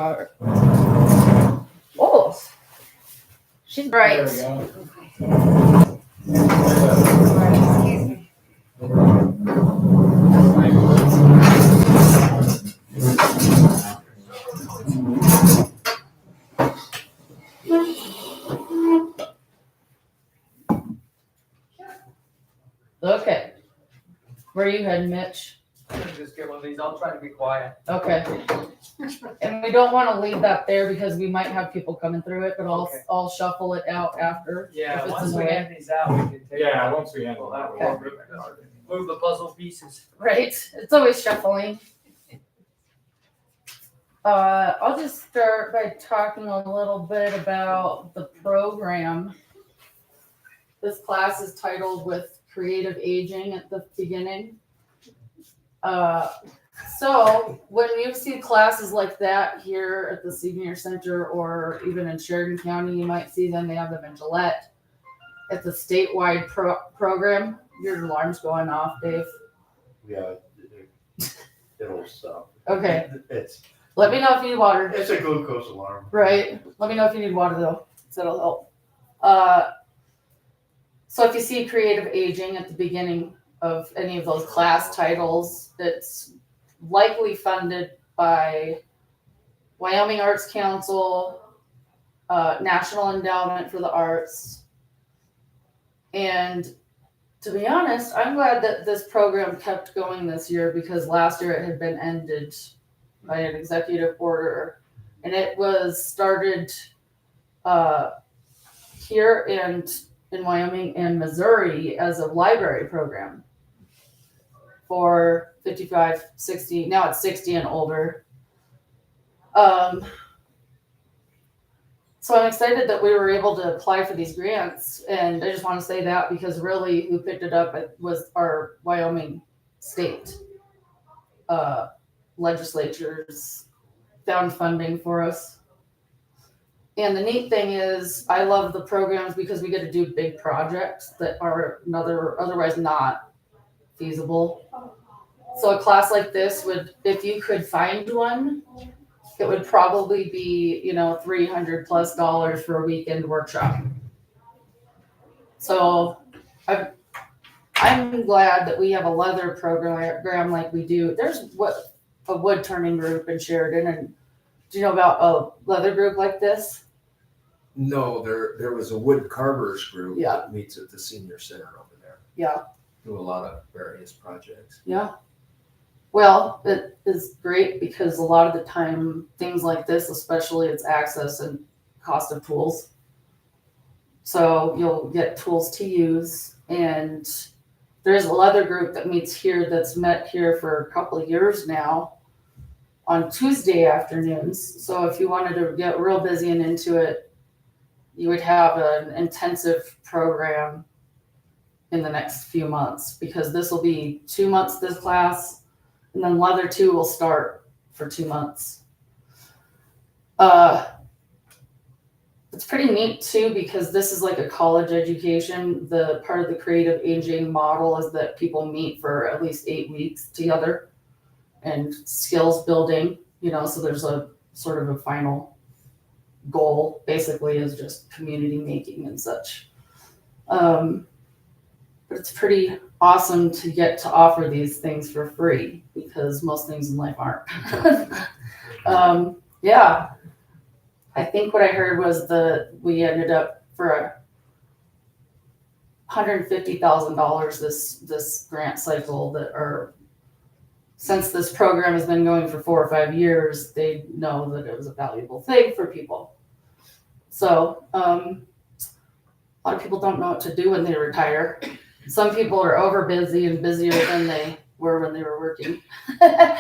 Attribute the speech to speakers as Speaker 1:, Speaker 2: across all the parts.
Speaker 1: Oh, she's bright.
Speaker 2: There we go.
Speaker 1: Okay. Where are you heading, Mitch?
Speaker 3: I'm gonna just get one of these. I'll try to be quiet.
Speaker 1: Okay. And we don't want to leave that there because we might have people coming through it, but
Speaker 3: Okay.
Speaker 1: I'll shuffle it out after.
Speaker 3: Yeah,
Speaker 1: if it's
Speaker 3: once
Speaker 1: in
Speaker 3: we
Speaker 1: the way.
Speaker 3: hand these out, we can take.
Speaker 2: Yeah, once we handle that,
Speaker 3: Okay.
Speaker 2: we'll
Speaker 3: Move the puzzle pieces.
Speaker 1: Right. It's always shuffling. I'll just start by talking a little bit about the program. This class is titled with Creative Aging at the beginning. So when you see classes like that here at the Senior Center or even in Sheridan County, you might see them. They have them in Gillette. It's a statewide program. Your alarm's going off, Dave.
Speaker 4: Yeah, it'll stop.
Speaker 1: Okay.
Speaker 4: It's
Speaker 1: Let me know if you need water.
Speaker 4: a glucose alarm.
Speaker 1: Right. Let me know if you need water though, so that'll help. So if you see creative aging at the beginning of any of those class titles, it's likely funded by Wyoming Arts Council, National Endowment for the Arts. And to be honest, I'm glad that this program kept going this year because last year it had been ended by an executive order. And it was started here and in Wyoming and Missouri as a library program for 55, 60, now it's 60 and older. So I'm excited that we were able to apply for these grants. And I just want to say that because really who picked it up was our Wyoming state legislatures found funding for us. And the neat thing is I love the programs because we get to do big projects that are otherwise not feasible. So a class like this would, if you could find one, it would probably be, $300+ for a weekend workshop. So I'm glad that we have a leather program like we do. There's a wood turning group in Sheridan, and do you know about a leather group like this?
Speaker 5: No, there was a wood carvers group
Speaker 1: Yeah.
Speaker 5: that meets at the senior center over there.
Speaker 1: Yeah.
Speaker 5: Do a lot of various projects.
Speaker 1: Yeah. Well, it is great because a lot of the time, things like this, especially it's access and cost of tools. So you'll get tools to use. And there's a leather group that meets here that's met here for a couple of years now on Tuesday afternoons. So if you wanted to get real busy and into it, you would have an intensive program in the next few months because this will be 2 months, this class. And then leather 2 will start for 2 months. It's pretty neat too because this is like a college education. The part of the creative aging model is that people meet for at least 8 weeks together and skills building, so there's a sort of a final goal basically is just community making and such. But it's pretty awesome to get to offer these things for free because most things in life aren't. Yeah. I think what I heard was we ended up for $150,000 this grant cycle since this program has been going for 4 or 5 years, they know that it was a valuable thing for people. So a lot of people don't know what to do when they retire. Some people are over busy and busier than they were when they were working. But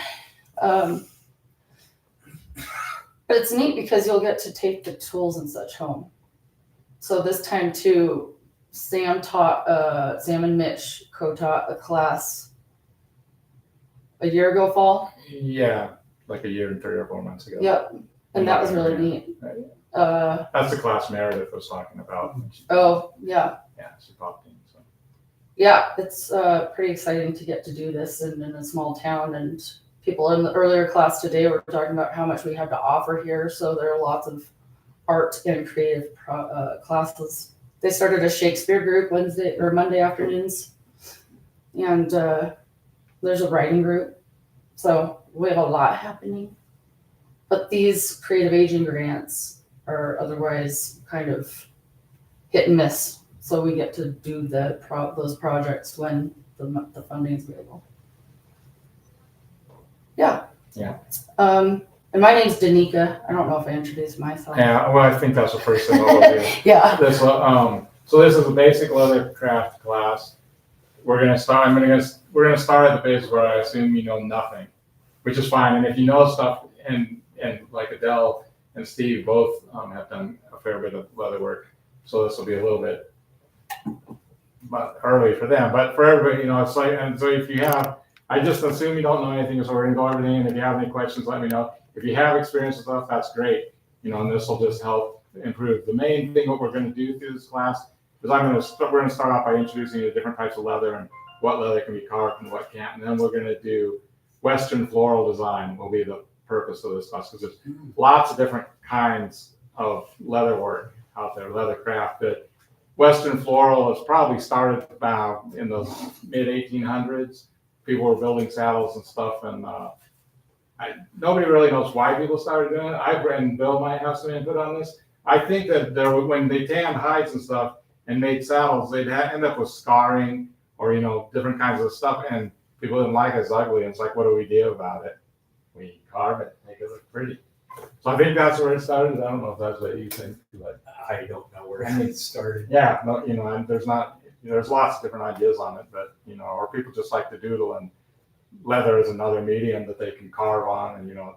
Speaker 1: it's neat because you'll get to take the tools and such home. So this time too, Sam and Mitch co-taught a class a year ago fall.
Speaker 2: Yeah, like a year and 3 or 4 months ago.
Speaker 1: Yep. And that was really neat.
Speaker 2: Right. That's the class Meredith was talking about.
Speaker 1: Oh, yeah.
Speaker 2: Yeah, she popped in. So.
Speaker 1: Yeah, it's pretty exciting to get to do this in a small town and people in the earlier class today were talking about how much we have to offer here. So there are lots of art and creative classes. They started a Shakespeare group Wednesday or Monday afternoons, and there's a writing group. So we have a lot happening. But these creative aging grants are otherwise kind of hit and miss. So we get to do those projects when the funding is available. Yeah.
Speaker 2: Yeah.
Speaker 1: And my name's Danica. I don't know if I introduced myself.
Speaker 2: Yeah, well, I think that's the first thing we'll do.
Speaker 1: Yeah.
Speaker 2: This, so this is a basic leather craft class. We're gonna start at the base where I assume you know nothing, which is fine. And if you know stuff, and like Adele and Steve both have done a fair bit of leather work, so this will be a little bit early for them. But for everybody, you know, it's like, and so if you have, I just assume you don't know anything, so we're gonna go over everything. And if you have any questions, let me know. If you have experience with stuff, that's great. You know, and this will just help improve. The main thing what we're going to do through this class is we're going to start off by introducing you to different types of leather and what leather can be carved and what can't. And then we're going to do Western floral design will be the purpose of this class, because there's lots of different kinds of leather work out there, leather craft. But Western floral has probably started about in the mid 1800s. People were building saddles and stuff, and nobody really knows why people started doing it. And Bill might have some input on this. I think that when they tanned hides and stuff and made saddles, they'd end up with scarring or, you know, different kinds of stuff, and people didn't like it as ugly. And it's like, what do we do about it? We carve it, make it look pretty. So I think that's where it started. I don't know if that's what you think, but
Speaker 5: I don't know where it started.
Speaker 2: yeah, no, you know, and there's lots of different ideas on it, but, you know, or people just like to doodle, and leather is another medium that they can carve on, and, you know,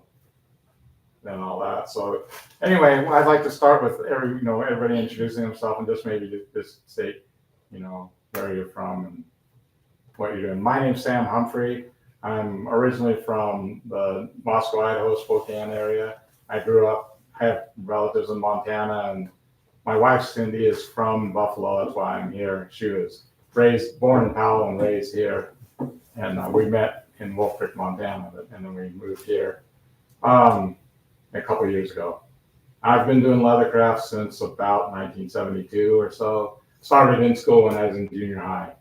Speaker 2: and all that. So anyway, I'd like to start with everybody introducing themselves, and just maybe just state, you know, where you're from and what you're doing. My name's Sam Humphrey. I'm originally from the Moscow, Idaho, Spokane area. I have relatives in Montana, and my wife Cindy is from Buffalo. That's why I'm here. She was born in Powell and raised here. And we met in Wolf Creek, Montana, and then we moved here a couple of years ago. I've been doing leather craft since about 1972 or so. Started in school when I was in junior high.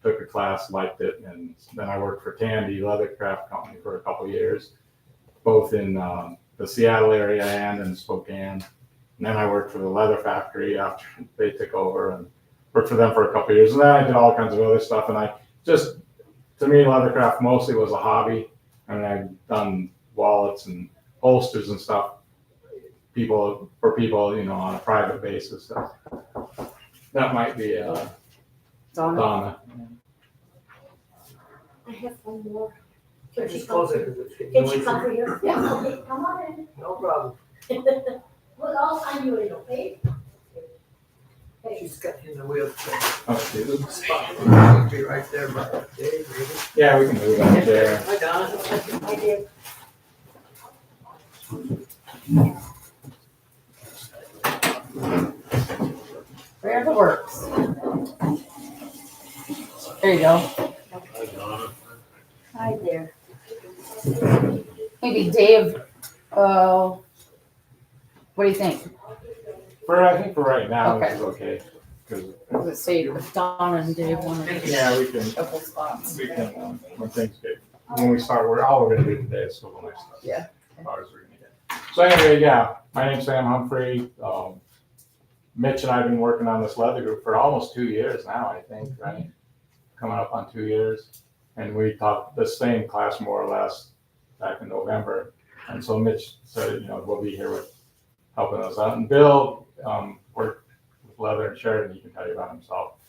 Speaker 2: Took a class, liked it, and then I worked for Tandy Leather Craft Company for a couple of years, both in the Seattle area and in Spokane. And then I worked for the leather factory after they took over, and worked for them for a couple of years. And then I did all kinds of other stuff, and to me, leathercraft mostly was a hobby. I mean, I've done wallets and holsters and stuff for people, you know, on a private basis. So that might be Donna.
Speaker 6: I have one more. Can she
Speaker 3: Just
Speaker 6: come,
Speaker 3: close it, 'cause it's getting
Speaker 6: can she
Speaker 3: noisy.
Speaker 6: come for here?
Speaker 1: Yeah.
Speaker 6: Okay, come on in.
Speaker 3: No problem.
Speaker 6: Well, I'll sign you in, okay? Okay.
Speaker 3: She's got in the wheelchair.
Speaker 2: Oh, she is?
Speaker 3: Spot. Be right there, by Dave, maybe.
Speaker 2: Yeah, we can move that there.
Speaker 3: Hi, Donna.
Speaker 6: I did.
Speaker 1: Where the works. There you go.
Speaker 6: Hi there.
Speaker 1: Maybe Dave, what do you think?
Speaker 2: I think for right now,
Speaker 1: Okay.
Speaker 2: this is okay. 'Cause,
Speaker 1: Let's see if Donna and Dave want to
Speaker 2: yeah, we can,
Speaker 1: a couple spots.
Speaker 2: when things get, when we start, all we're gonna do today is swivel nice stuff.
Speaker 1: Yeah.
Speaker 2: As far as we're gonna get. So anyway, yeah, my name's Sam Humphrey. Mitch and I have been working on this leather group for almost 2 years now, I think, right? Coming up on 2 years. And we taught the same class more or less back in November. And so Mitch said, you know, we'll be here with helping us out. And Bill worked with leather and Sheridan. He can tell you about himself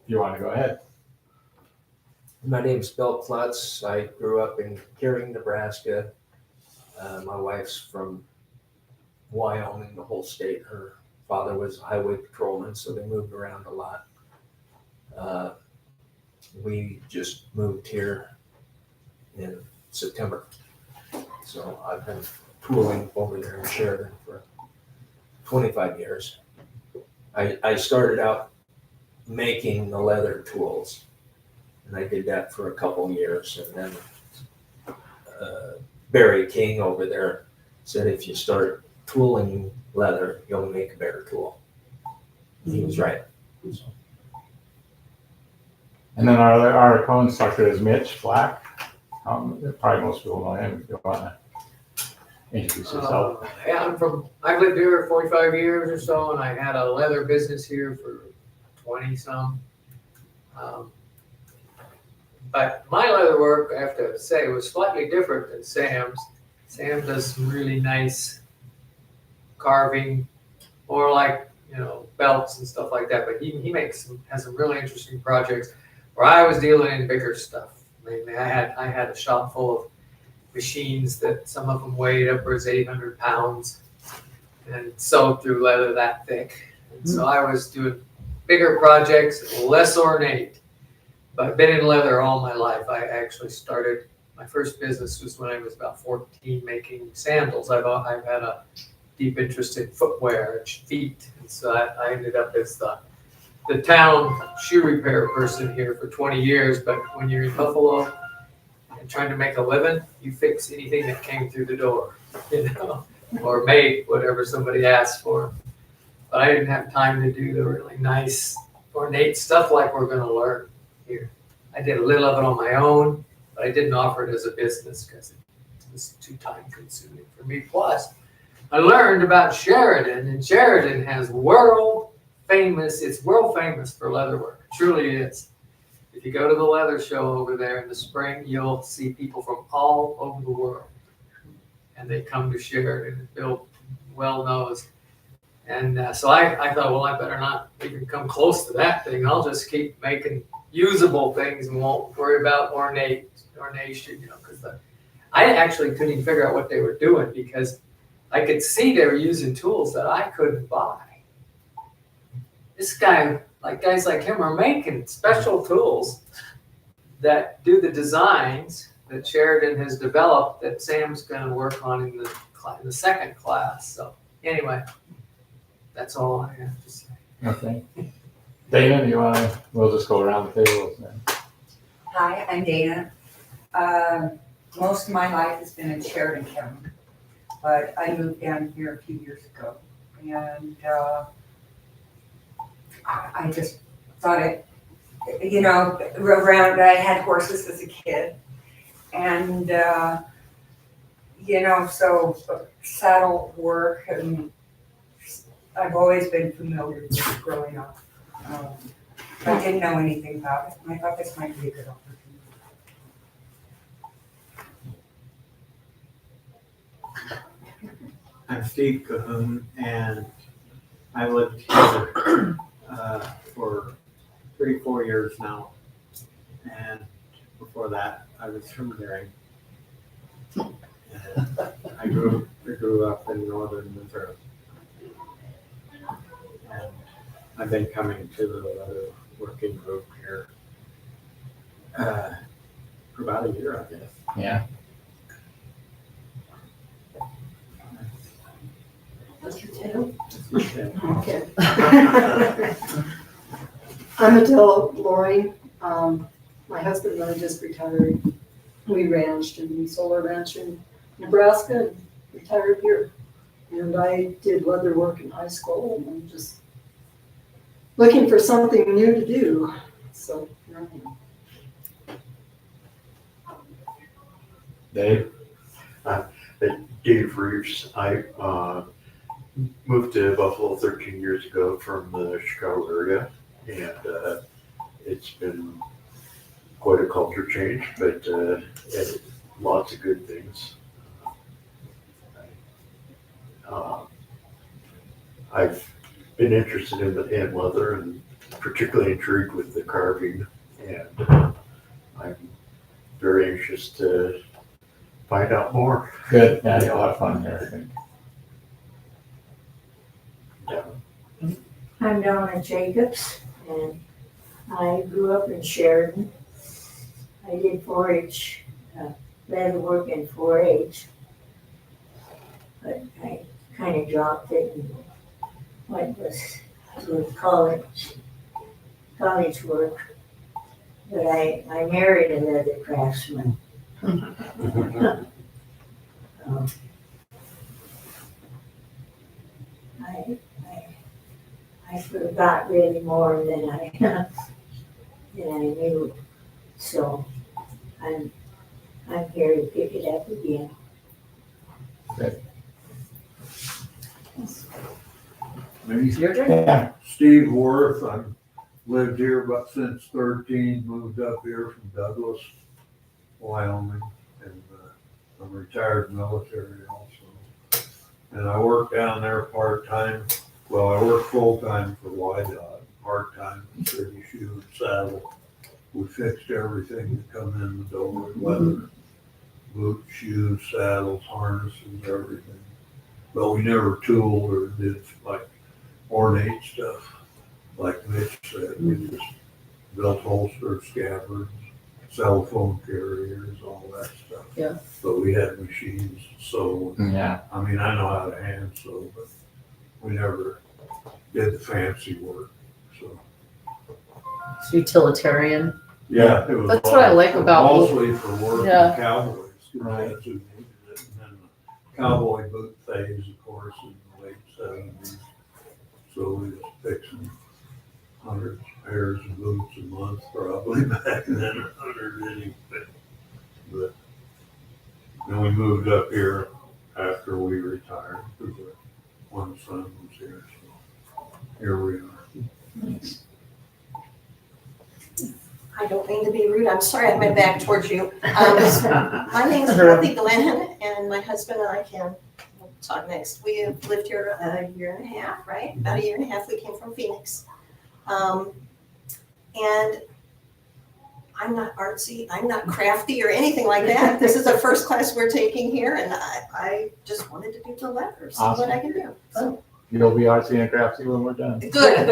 Speaker 2: if you want to go ahead.
Speaker 5: My name's Bill Klutz. I grew up in Kearing, Nebraska. My wife's from Wyoming, the whole state. Her father was a highway patrolman, so they moved around a lot. We just moved here in September. So I've been tooling over there in Sheridan for 25 years. I started out making the leather tools, and I did that for a couple years, and then Barry King over there said if you start tooling leather, you'll make a better tool. He was right. So,
Speaker 2: And then our co-instructor is Mitch Black. Probably most people know him if you want to introduce yourself.
Speaker 3: Yeah, I've lived here 45 years or so, and I had a leather business here for 20 some. But my leather work, I have to say, was slightly different than Sam's. Sam does some really nice carving, more like, belts and stuff like that. But he has some really interesting projects where I was dealing in bigger stuff. Mainly, I had a shop full of machines that some of them weighed upwards 800 pounds and sewed through leather that thick. And so I was doing bigger projects, less ornate. But I've been in leather all my life. I actually started, my first business was when I was about 14 making sandals. I've had a deep interest in footwear and feet. And so I ended up as the town shoe repair person here for 20 years. But when you're in Buffalo and trying to make a living, you fix anything that came through the door, or made whatever somebody asked for. But I didn't have time to do the really nice ornate stuff like we're going to learn here. I did a little of it on my own, but I didn't offer it as a business because it was too time consuming for me. Plus, I learned about Sheridan, and Sheridan has it's world famous for leather work. It truly is. If you go to the leather show over there in the spring, you'll see people from all over the world. And they come to Sheridan, and Bill well knows. And so I thought, well, I better not even come close to that thing. I'll just keep making usable things and won't worry about ornation, because I actually couldn't even figure out what they were doing because I could see they were using tools that I couldn't buy. Guys like him are making special tools that do the designs that Sheridan has developed that Sam's going to work on in the second class. So anyway, that's all I have to say.
Speaker 2: Okay. Dana, we'll just go around the table. Then.
Speaker 7: Hi, I'm Dana. Most of my life has been in Sheridan County, but I moved down here a few years ago. And I just thought I had horses as a kid. And, so saddle work, and I've always been familiar with it growing up. I didn't know anything about it, and I thought this might be a good opportunity.
Speaker 8: I'm Steve Cahoon, and I lived here for 34 years now. And before that, I was from Gering. And I grew up in northern Missouri. And I've been coming to the leather working group here for about a year, I guess.
Speaker 2: Yeah.
Speaker 8: Okay.
Speaker 9: I'm Adele Loring. My husband and I just retired. We ranched, and we sold our ranch in Nebraska and retired here. And I did leather work in high school, and I'm just looking for something new to do. So here I am.
Speaker 2: Dave?
Speaker 4: Dave Reeves. I moved to Buffalo 13 years ago from the Chicago area, and it's been quite a culture change, but lots of good things. I've been interested in leather and particularly intrigued with the carving, and I'm very anxious to find out more.
Speaker 2: Good. Yeah, you had a lot of fun here, I think.
Speaker 4: Yeah.
Speaker 10: I'm Donna Jacobs, and I grew up in Sheridan. I did 4-H, leather work in 4-H, but I kind of dropped it and went to college work. But I married a leather craftsman. I forgot really more than I knew. So I'm here to pick it up again.
Speaker 1: Your turn.
Speaker 2: Yeah.
Speaker 11: Steve Worth, I've lived here about since 13, moved up here from Douglas, Wyoming, and I'm retired military also. And I work down there part-time, well, I work full-time for YDOT, part-time for City Shoe and Saddle. We fixed everything that come in the door, leather, boots, shoes, saddles, harnesses, everything. But we never tooled or did like ornate stuff, like Mitch said. We just built holsters, scabbards, cell phone carriers, all that stuff.
Speaker 1: Yeah.
Speaker 11: But we had machines, so,
Speaker 2: Yeah.
Speaker 11: I mean, I know how to hand sew, but we never did the fancy work, so.
Speaker 1: It's utilitarian.
Speaker 11: Yeah, it was.
Speaker 1: That's what I like about-
Speaker 11: Mostly for working
Speaker 1: Yeah.
Speaker 11: cowboys, 'cause
Speaker 2: Right.
Speaker 11: that's who needed it. And then the cowboy boot phase, of course, in the late 70s. So we was fixing hundreds of pairs of boots a month, probably back then, 100 anyway. But then we moved up here after we retired, because one son was here, so here we are.
Speaker 6: I don't mean to be rude, I'm sorry, I have my back towards you. My name is Kathy Glenn, and my husband and I can talk next. We have lived here a year and a half, right? About a year and a half, we came from Phoenix. And I'm not artsy, I'm not crafty or anything like that. This is the first class we're taking here, and I just wanted to do the leather, see what I can do. So,
Speaker 2: You'll be artsy and crafty when we're done.
Speaker 6: good.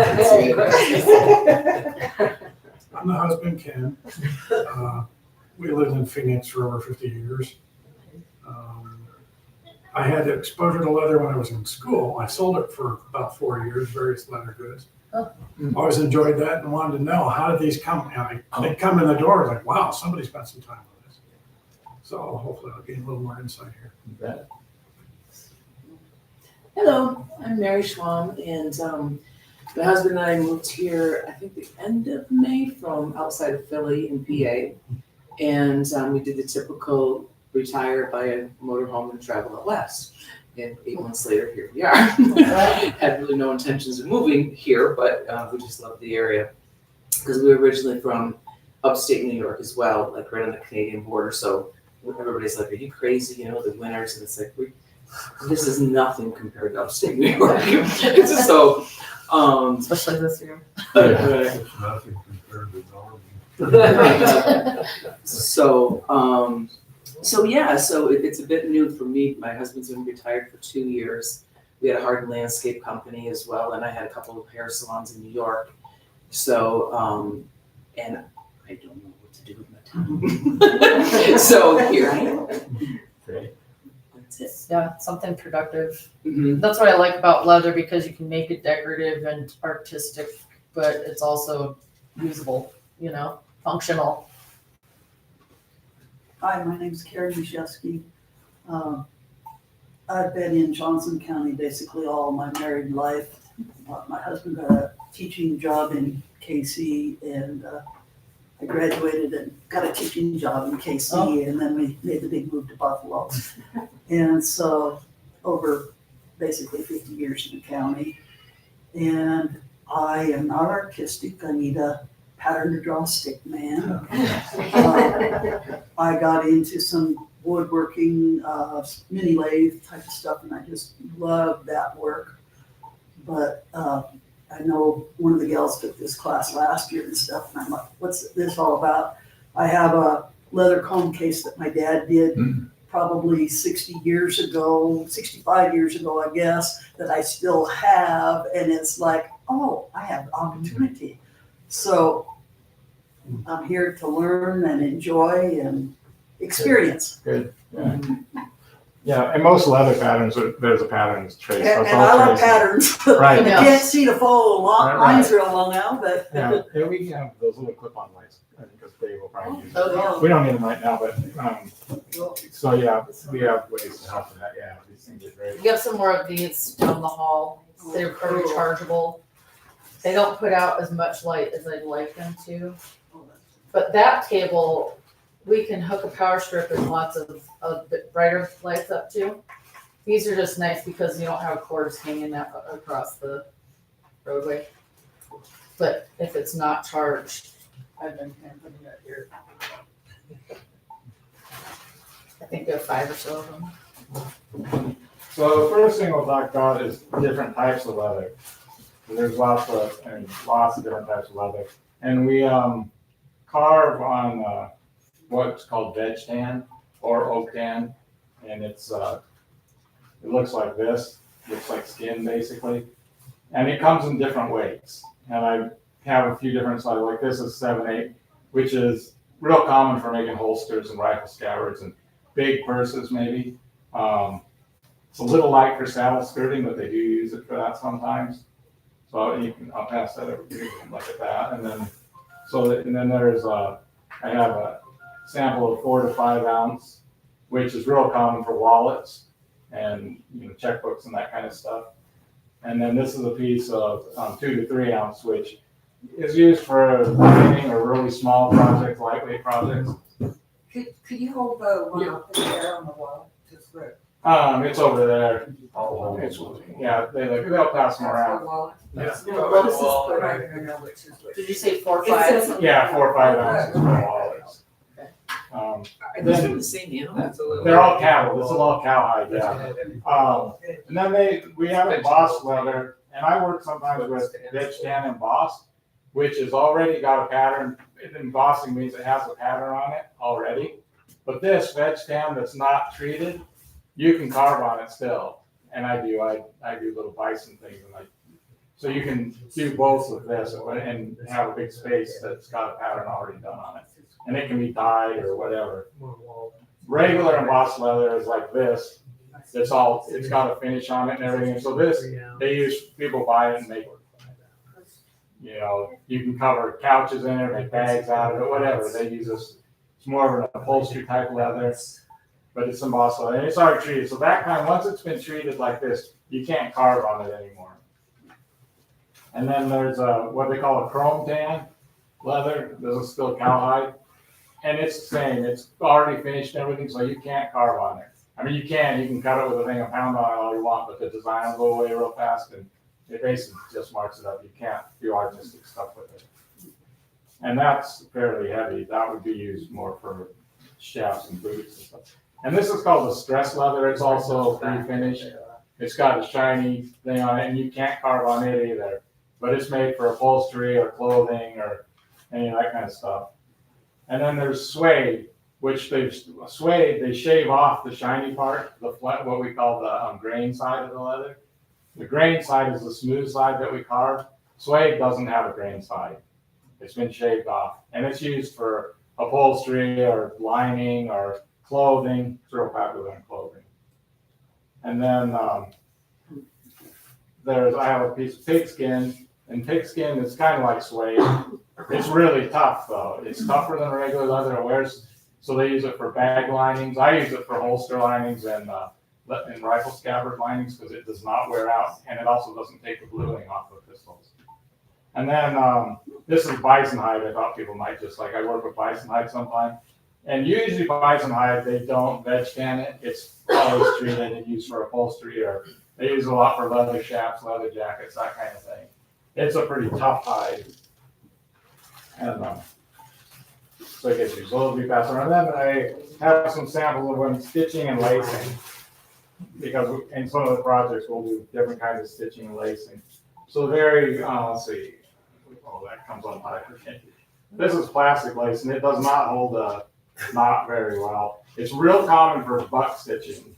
Speaker 12: I'm the husband, Ken. We lived in Phoenix for over 50 years. I had exposure to leather when I was in school. I sold it for about 4 years, various leather goods.
Speaker 1: Oh.
Speaker 12: Always enjoyed that and wanted to know, how did these come? And they come in the door, like, wow, somebody spent some time on this. So hopefully I'll gain a little more insight here.
Speaker 2: You bet.
Speaker 13: Hello, I'm Mary Schwam, and my husband and I moved here, I think the end of May, from outside of Philly in PA. And we did the typical retire, buy a motorhome, and travel out west. And 8 months later, here we are. Had really no intentions of moving here, but we just love the area. Because we were originally from upstate New York as well, like right on the Canadian border. So everybody's like, are you crazy? You know, the winters, and it's like, this is nothing compared to upstate New York. It's just so,
Speaker 1: Especially this year.
Speaker 11: It's nothing compared to Norman.
Speaker 13: So yeah, so it's a bit new for me. My husband's been retired for 2 years. We had a hard landscape company as well, and I had a couple of hair salons in New York. So, and I don't know what to do with my time. So here I am.
Speaker 2: Great.
Speaker 13: That's it.
Speaker 1: Yeah, something productive.
Speaker 13: Mhm.
Speaker 1: That's what I like about leather, because you can make it decorative and artistic, but it's also usable, functional.
Speaker 14: Hi, my name's Karen Mishewski. I've been in Johnson County basically all my married life. My husband got a teaching job in KC, and I graduated and got a teaching job in KC, and then we made the big move to Buffalo. And so over basically 50 years in the county. And I am not artistic. I need a pattern to draw stick man. I got into some woodworking, mini lathe type of stuff, and I just love that work. But I know one of the gals took this class last year and stuff, and I'm like, what's this all about? I have a leather comb case that my dad did probably 65 years ago, I guess, that I still have, and it's like, oh, I have opportunity. So I'm here to learn and enjoy and experience.
Speaker 2: Good. Yeah. Yeah, and most leather patterns, there's a pattern trace.
Speaker 14: And,
Speaker 2: so it's
Speaker 14: and
Speaker 2: all
Speaker 14: I love
Speaker 2: tracing.
Speaker 14: patterns.
Speaker 2: Right.
Speaker 14: I can't see to follow
Speaker 2: Right,
Speaker 14: lines real well now, but.
Speaker 2: Yeah, we have those little clip-on lights, because they will probably use them.
Speaker 1: Oh,
Speaker 2: We don't need them right now, but, so yeah, we have ways to help with that, yeah, these things are great.
Speaker 1: We have some more of these down the hall. They're rechargeable. They don't put out as much light as I'd like them to. But that table, we can hook a power strip and lots of brighter lights up to. These are just nice because you don't have cords hanging out across the roadway. But if it's not charged, I've been putting it here. I think there are 5 or so of them.
Speaker 2: So the first thing we'll talk about is different types of leather. There's lots of different types of leather. And we carve on what's called veg tan or oak tan. And it's it looks like this, looks like skin basically. And it comes in different weights. And I have a few different sizes, like this is 7/8, which is real common for making holsters and rifle scabbards and big purses maybe. It's a little light for saddle skirting, but they do use it for that sometimes. So I'll pass that over to you and look at that. And then there's I have a sample of 4 to 5 ounce, which is real common for wallets and checkbooks and that kind of stuff. And then this is a piece of 2 to 3 ounce, which is used for mining or really small projects, lightweight projects.
Speaker 7: Could you hold the one up there on the wall? Just for
Speaker 2: It's over there. They'll pass them around.
Speaker 1: Well, this is, did you say 4 or 5?
Speaker 2: Yeah, 4 or 5 ounces for wallets.
Speaker 13: Are those from the same animal?
Speaker 3: That's a little.
Speaker 2: They're all cattle. This is all cowhide, yeah. And then we have embossed leather, and I work sometimes with veg tan embossed, which has already got a pattern. Embossing means it has a pattern on it already. But this veg tan that's not treated, you can carve on it still. And I do little bison things, so you can do both with this and have a big space that's got a pattern already done on it. And it can be dyed or whatever. Regular embossed leather is like this. It's got a finish on it and everything. So this, people buy it and make, you can cover couches in it, make bags out of it, whatever. They use this. It's more of an upholstery type leather, but it's embossed leather. And it's already treated. So that kind, once it's been treated like this, you can't carve on it anymore. And then there's what they call a chrome tan leather. This is still cowhide. And it's the same. It's already finished and everything, so you can't carve on it. I mean, you can cut it with a thing of pound on all you want, but the design will go away real fast, and it basically just marks it up. You can't do artistic stuff with it. And that's fairly heavy. That would be used more for chaps and boots and stuff. And this is called a stress leather. It's also pre-finished. It's got a shiny thing on it, and you can't carve on it either. But it's made for upholstery or clothing or any of that kind of stuff. And then there's suede, which they shave off the shiny part, what we call the grain side of the leather. The grain side is the smooth side that we carve. Suede doesn't have a grain side. It's been shaved off, and it's used for upholstery or lining or clothing. It's real popular in clothing. And then I have a piece of pigskin, and pigskin is kind of like suede. It's really tough though. It's tougher than regular leather. It wears, so they use it for bag linings. I use it for holster linings and rifle scabbard linings because it does not wear out, and it also doesn't take the bluing off of pistols. And then this is bison hide. I thought people might just like. I work with bison hide sometimes, and usually bison hide they don't veg tan it. It's always treated and used for upholstery, or they use a lot for leather chaps, leather jackets, that kind of thing. It's a pretty tough hide. And so it gets used. So it'll be passed around. And then I have some samples of when stitching and lacing, because in some of the projects we'll do different kinds of stitching and lacing. So let's see. Oh, that comes on high. This is plastic lace, and it does not hold a knot very well. It's real common for buck stitching,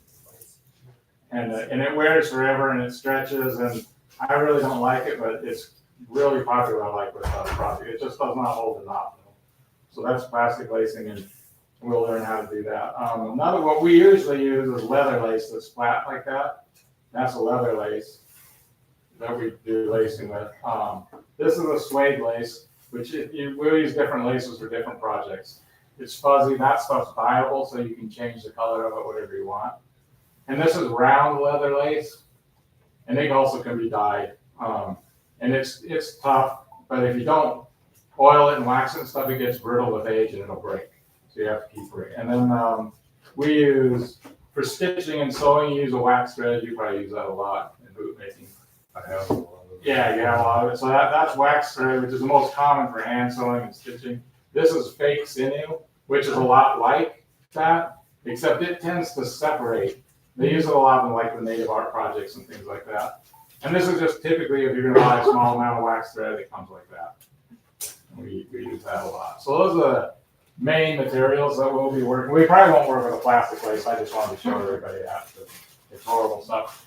Speaker 2: and it wears forever and it stretches. And I really don't like it, but it's really popular. I like with project. It just does not hold a knot. So that's plastic lacing, and We'll learn how to do that. Another, what we usually use is leather lace that's flat like that. That's a leather lace that we do lacing with. This is a suede lace, which we'll use different laces for different projects. It's fuzzy, that stuff's dyeable, so you can change the color of it whatever you want. And this is round leather lace, and it also can be dyed. And it's tough, but if you don't oil it and wax it and stuff, it gets brittle with age and it'll break. So you have to keep it. And then we use, for stitching and sewing, you use a wax thread. You probably use that a lot in boot making.
Speaker 4: I have a lot of.
Speaker 2: Yeah, you have a lot of it. So that's wax thread, which is the most common for hand sewing and stitching. This is fake sinew, which is a lot like that, except it tends to separate. They use it a lot in like the native art projects and things like that. And this is just typically, if you're gonna buy a small amount of wax thread, it comes like that. And we use that a lot. So those are the main materials that we'll be working. We probably won't work with a plastic lace. I just wanted to show everybody that. It's horrible stuff.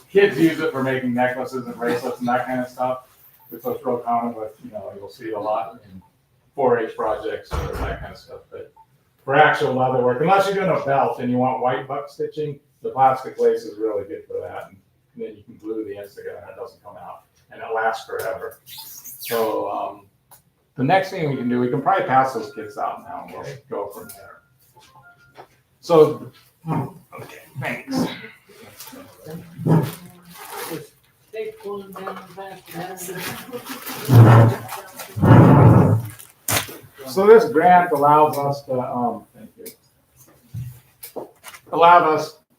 Speaker 2: Kids use it for making necklaces and bracelets and that kind of stuff. It's real common, but you'll see it a lot in 4-H projects or that kind of stuff. But for actual leather work, unless you're doing a belt and you want white buck stitching, the plastic lace is really good for that. And then you can glue the ends together and it doesn't come out. And it lasts forever. So the next thing we can do, we can probably pass those kits out now and we'll go from there. So, okay, thanks.
Speaker 3: Take one down the back.
Speaker 2: So this grant allows us to,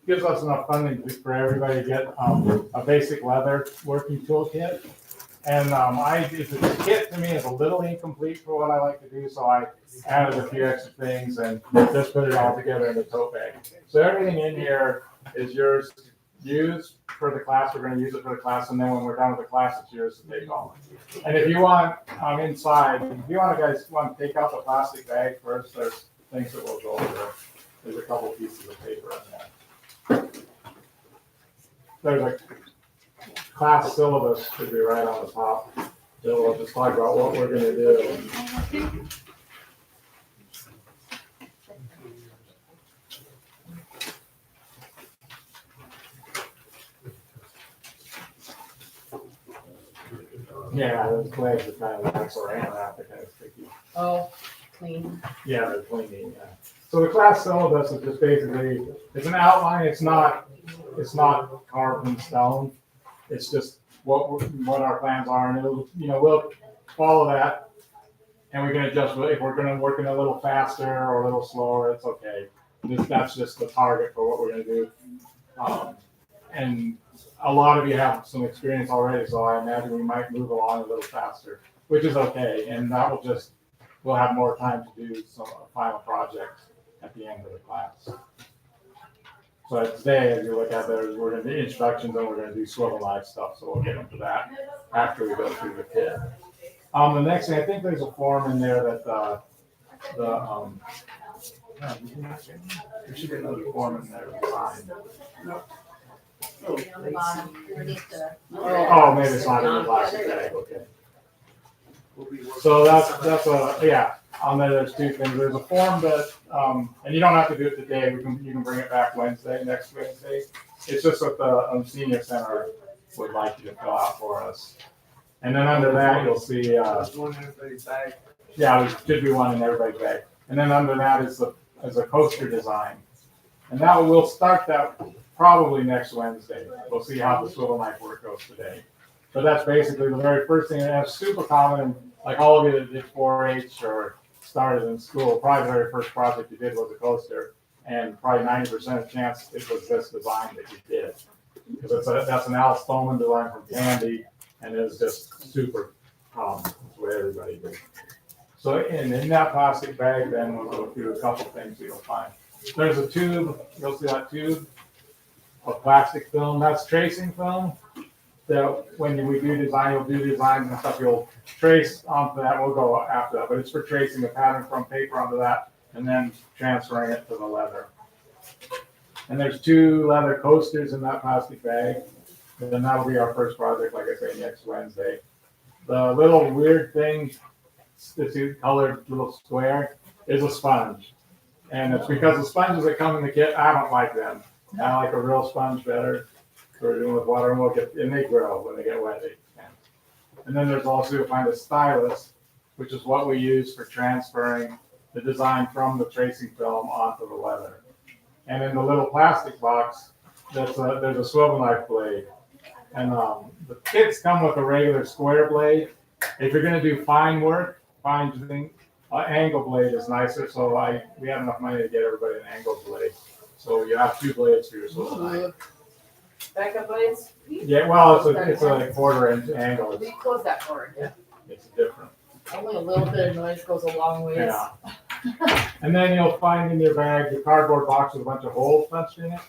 Speaker 2: gives us enough funding for everybody to get a basic leather working toolkit. And the kit to me is a little incomplete for what I like to do, so I added a few extra things and just put it all together in a tote bag. So everything in here is yours to use for the class. We're going to use it for the class, and then when we're done with the class, it's yours to take home. And if you want, inside, if you guys want to take out the plastic bag first, there's things that will go over. There's a couple pieces of paper in there. There's a class syllabus should be right on the top. We'll just talk about what we're going to do. Yeah, those flags are kind of wax or wrap, they're kind of sticky.
Speaker 1: Oh, clean.
Speaker 2: Yeah, they're cleaning, yeah. So the class syllabus is just basically, it's an outline, it's not carved in stone. It's just what our plans are, and it'll, we'll follow that. And we can adjust, if we're gonna work in a little faster or a little slower, it's okay. That's just the target for what we're gonna do. And a lot of you have some experience already, so I imagine we might move along a little faster, which is okay. And that will we'll have more time to do some final projects at the end of the class. So today, as you look at there, we're going to do instructions and we're going to do swivel knife stuff. So we'll get into that after we go through the kit. The next thing, I think there's a form in there that there should be another form in there to sign. Oh, maybe it's not in the plastic bag. Okay. So that's on there's two things. There's a form that, and you don't have to do it today. You can bring it back next Wednesday. It's just what the senior center would like you to fill out for us. And then under that, you'll see.
Speaker 3: One in everybody's bag.
Speaker 2: Yeah, there should be one in everybody's bag. And then under that is a coaster design, and we'll start that probably next Wednesday. We'll see how the swivel knife work goes today. But that's basically the very first thing, and that's super common. Like all of you that did 4-H or started in school, probably the very first project you did was a coaster, and probably 90% of chance it was this design that you did. Because that's an Al Stoneman design from Tandy, and it's just super common. That's what everybody did. So in that plastic bag, then we'll go through a couple things that you'll find. There's a tube, you'll see that tube of plastic film. That's tracing film. That when we do design, you'll do designs and stuff, you'll trace onto that. We'll go after that, but it's for tracing a pattern from paper onto that and then transferring it to the leather. And there's 2 leather coasters in that plastic bag. And then that'll be our first project, like I say, next Wednesday. The little weird thing, the 2 colored little square, is a sponge. And it's because the sponges that come in the kit, I don't like them. I like a real sponge better. So we're doing with water and they grow when they get wet. They can. And then there's also, you'll find a stylus, which is what we use for transferring the design from the tracing film onto the leather. And in the little plastic box, there's a swivel knife blade. And the kits come with a regular square blade. If you're gonna do fine work, angle blade is nicer. So we have enough money to get everybody an angle blade. So you have 2 blades for your swivel knife.
Speaker 1: Backup blades?
Speaker 2: Yeah, well, it's a 1/4 inch angle.
Speaker 1: We close that door. Yeah.
Speaker 2: It's different.
Speaker 1: Only a little bit of noise goes a long ways.
Speaker 2: Yeah. And then you'll find in your bag the cardboard box with a bunch of holes punched in it.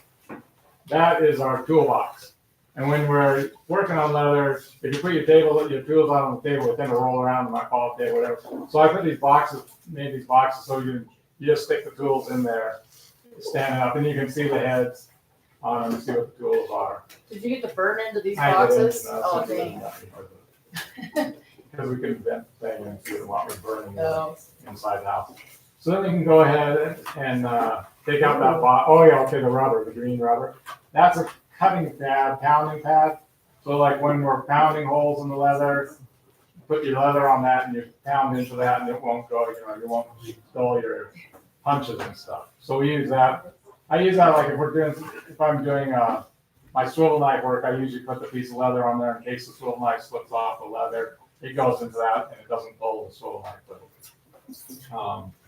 Speaker 2: That is our toolbox. And when we're working on leather, if you put your tools out on the table, it tend to roll around, it might fall off the table, whatever. So I put made these boxes so you just stick the tools in there, standing up, and you can see the heads on them and see what the tools are.
Speaker 1: Did you get the burn into these
Speaker 2: I didn't,
Speaker 1: boxes? Oh, dang.
Speaker 2: Because we couldn't vent the thing and see what was burning
Speaker 1: Oh.
Speaker 2: inside the house. So then we can go ahead and take out that box. Oh yeah, okay, the rubber, the green rubber. That's a cutting pad, pounding pad. So like when we're pounding holes in the leather, put your leather on that and you pound into that and it won't go, you won't dull your punches and stuff. So we use that. I use that like if I'm doing my swivel knife work, I usually put the piece of leather on there in case the swivel knife slips off the leather. It goes into that and it doesn't dull the swivel knife. But,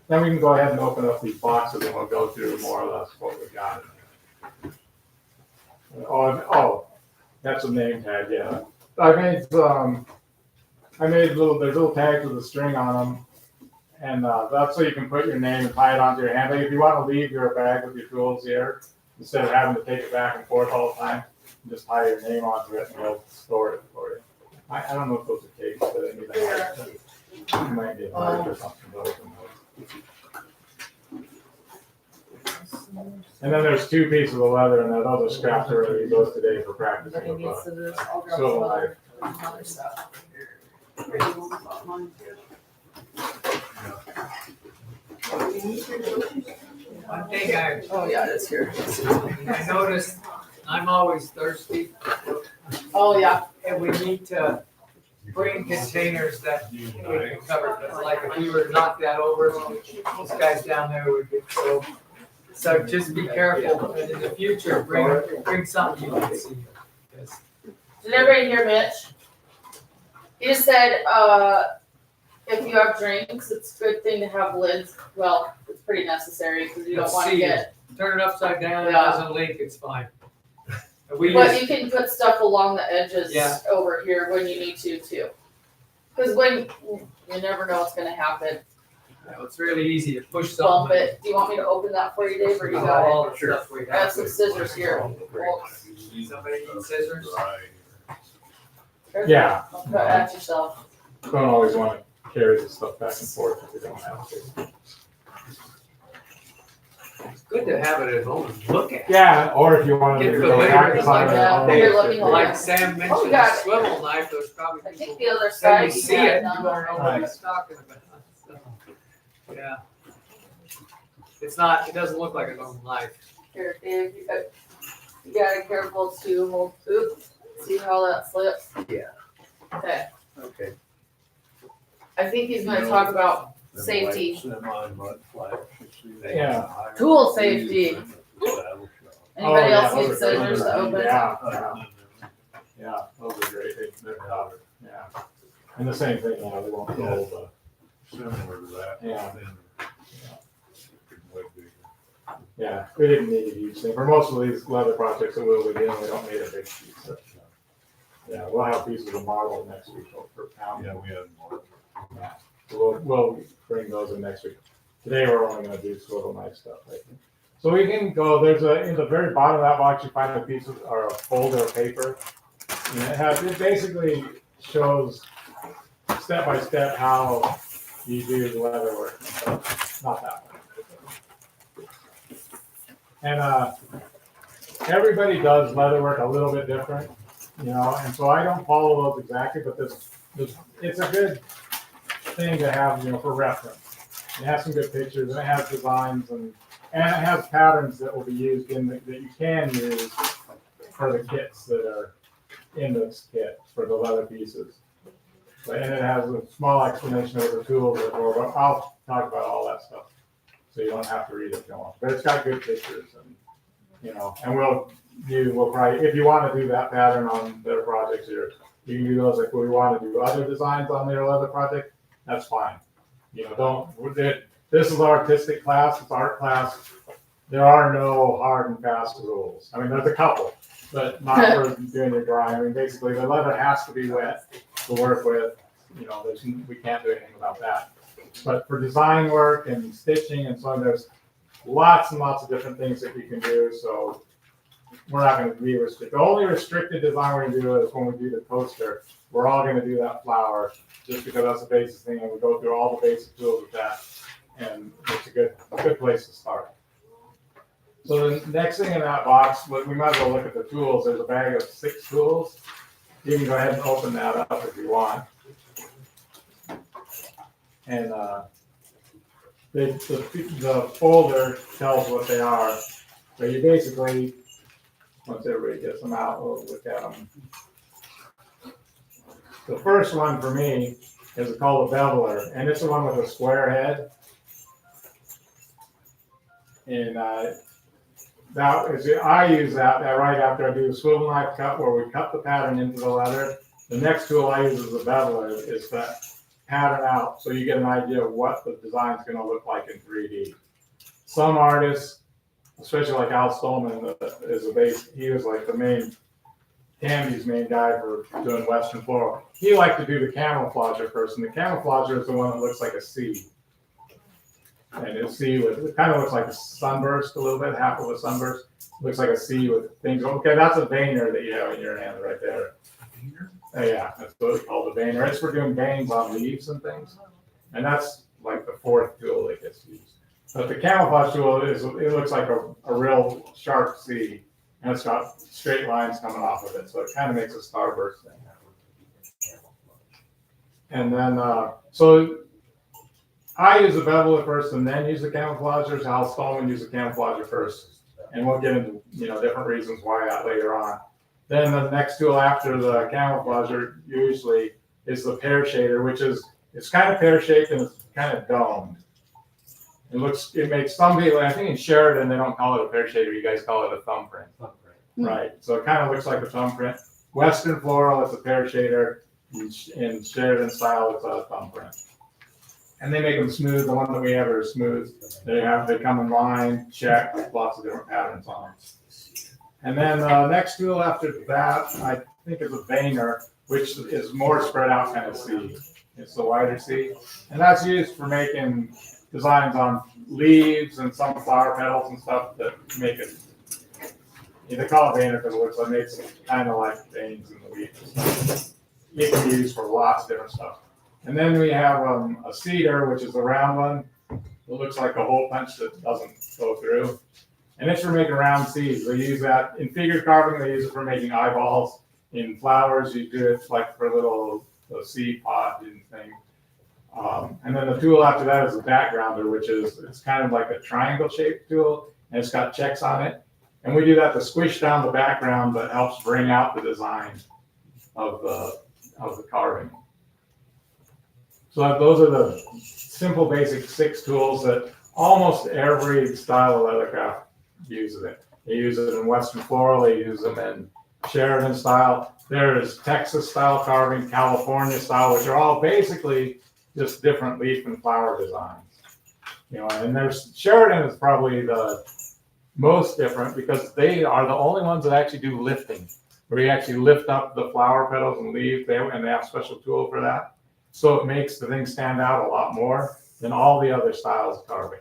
Speaker 2: then we can go ahead and open up these boxes and we'll go through more or less what we got. Oh, that's a name tag, yeah. There's little tags with a string on them. And that's so you can put your name and tie it onto your handbag. If you want to leave your bag with your tools here, instead of having to take it back and forth all the time, you just tie your name onto it and it'll store it for you. I don't know if those are cakes, but anything like that. It might be a knife or something. And then there's 2 pieces of leather, and those are scrapped already. Those today for practicing. So
Speaker 3: One thing
Speaker 1: Oh, yeah, it's here.
Speaker 3: I noticed, I'm always thirsty,
Speaker 1: Oh, yeah.
Speaker 3: and we need to bring containers that we can cover. But like if we were to knock that over, those guys down there would get so just be careful, and in the future, bring something you can see. Yes.
Speaker 1: Did everybody hear Mitch? He just said, if you have drinks, it's a good thing to have lids. Well, it's pretty necessary because you don't want to get.
Speaker 3: Turn it upside down, it
Speaker 1: Yeah.
Speaker 3: doesn't leak, it's fine. We
Speaker 1: But
Speaker 3: use,
Speaker 1: you can put stuff along the edges
Speaker 3: Yeah.
Speaker 1: over here when you need to too. Because when you never know what's gonna happen.
Speaker 3: it's really easy to push
Speaker 1: Bump
Speaker 3: something.
Speaker 1: it. Do you want me to open that for you, Dave, or you got
Speaker 3: All the stuff we
Speaker 1: it? I have
Speaker 3: have.
Speaker 1: some scissors here. Well,
Speaker 3: Somebody need scissors?
Speaker 2: yeah,
Speaker 1: I'll cut at yourself.
Speaker 2: don't always want to carry the stuff back and forth if you don't have to.
Speaker 3: It's good to have it at home and look at.
Speaker 2: Yeah, or if you want to
Speaker 3: Get
Speaker 2: go
Speaker 3: familiar
Speaker 2: practice
Speaker 3: with
Speaker 2: on
Speaker 3: like
Speaker 2: it.
Speaker 1: that.
Speaker 2: at home,
Speaker 1: You're
Speaker 2: it's
Speaker 1: looking
Speaker 2: good.
Speaker 3: Like Sam
Speaker 1: Oh,
Speaker 3: mentioned,
Speaker 1: you
Speaker 3: the
Speaker 1: got it.
Speaker 3: swivel knife, there's probably
Speaker 1: I
Speaker 3: people.
Speaker 1: think the other
Speaker 3: Say
Speaker 1: side.
Speaker 3: you see it, you
Speaker 1: got
Speaker 3: don't know what he's talking about. So, yeah. It doesn't look like a normal knife.
Speaker 1: Here, Dave, you gotta be careful to hold. Oops. See how that slips?
Speaker 4: Yeah.
Speaker 1: Okay.
Speaker 4: Okay.
Speaker 1: I think he's gonna talk about safety.
Speaker 2: Yeah.
Speaker 1: Tool safety. Anybody else
Speaker 2: those
Speaker 1: need
Speaker 2: are
Speaker 1: scissors
Speaker 2: great.
Speaker 1: to open?
Speaker 2: Yeah, those are great. They're tough. Yeah. And the same thing, they won't hold.
Speaker 11: Similar to that.
Speaker 2: Yeah.
Speaker 11: then, way bigger.
Speaker 2: Yeah, we didn't need a huge thing. For most of these leather projects that we'll be doing, we don't need a big piece. So, yeah, we'll have pieces of marble next week for pound.
Speaker 11: Yeah, we had more.
Speaker 2: So we'll bring those in next week. Today, we're only gonna do swivel knife stuff, I think. So we can go, in the very bottom of that box, you find a piece of, or a folder of paper. And it basically shows step by step how you do the leather work. Not that one. And everybody does leather work a little bit different, and so I don't follow those exactly, but it's a good thing to have, for reference. It has some good pictures and it has designs and And it has patterns that will be used that you can use for the kits that are in this kit for the leather pieces. And it has a small explanation of the tools that I'll talk about all that stuff. So you don't have to read it if you don't want. But it's got good pictures and we'll probably, if you want to do that pattern on their projects here, you can do those. If we want to do other designs on their leather project, that's fine. This is artistic class, it's art class. There are no hard and fast rules. I mean, there's a couple, but not for doing your drawing. I mean, basically the leather has to be wet to work with. We can't do anything about that. But for design work and stitching and so on, there's lots and lots of different things that you can do. So we're not going to be restricted. The only restricted design we're going to do is when we do the coaster. We're all going to do that flower just because that's the basic thing, and we go through all the basic tools with that, and it's a good place to start. So the next thing in that box, we might as well look at the tools. There's a bag of 6 tools. You can go ahead and open that up if you want. And the folder tells what they are. So you basically, once everybody gets them out, we'll look at them. The first one for me is called a beveler, and it's the one with a square head. And I use that right after I do the swivel knife cut, where we cut the pattern into the leather. The next tool I use as a beveler is to pattern out, so you get an idea of what the design's going to look like in 3D. Some artists, especially like Al Stolman, he was like the main, Candy's main guy for doing Western floral. He liked to do the camouflager first, and the camouflager is the one that looks like a C. And it kind of looks like a sunburst a little bit, half of a sunburst. Looks like a C with things. Okay, that's a veiner that you have in your hand right there. Yeah, that's what it's called, a veiner. It's for doing veins on leaves and things. And that's like the 4th tool that gets used. But the camouflage tool, it looks like a real sharp C. And it's got straight lines coming off of it. So it kind of makes a starburst thing. And then, so I use the beveler first and then use the camouflagers. Al Stolman used the camouflager first. And we'll get into different reasons why that later on. Then the next tool after the camouflager usually is the pear shader, which it's kind of pear shaped and it's kind of domed. It makes some people, I think in Sheridan they don't call it a pear shader, you guys call it a thumbprint. Right. So it kind of looks like a thumbprint. Western floral, it's a pear shader. In Sheridan style, it's a thumbprint. And they make them smooth. The one that we have are smooth. They come in line, check, lots of different patterns on them. And then the next tool after that, I think is a veiner, which is more spread out kind of C. It's the wider C. And that's used for making designs on leaves and some flower petals and stuff that make it. They call it veiner because it makes it kind of like veins in the leaves. It can be used for lots of different stuff. And then we have a cedar, which is a round one. It looks like a hole punch that doesn't go through. And it's for making round seeds. They use that in figure carving. They use it for making eyeballs. In flowers, you do it like for little seed pod and thing. And then the tool after that is a backgrounder, which it's kind of like a triangle shaped tool, and it's got checks on it. And we do that to squish down the background, but helps bring out the design of the carving. So those are the simple, basic 6 tools that almost every style of leathercraft uses it. They use it in Western floral. They use them in Sheridan style. There is Texas style carving, California style, which are all basically just different leaf and flower designs. And Sheridan is probably the most different because they are the only ones that actually do lifting, where you actually lift up the flower petals and leaves, and they have a special tool for that. So it makes the thing stand out a lot more than all the other styles of carving.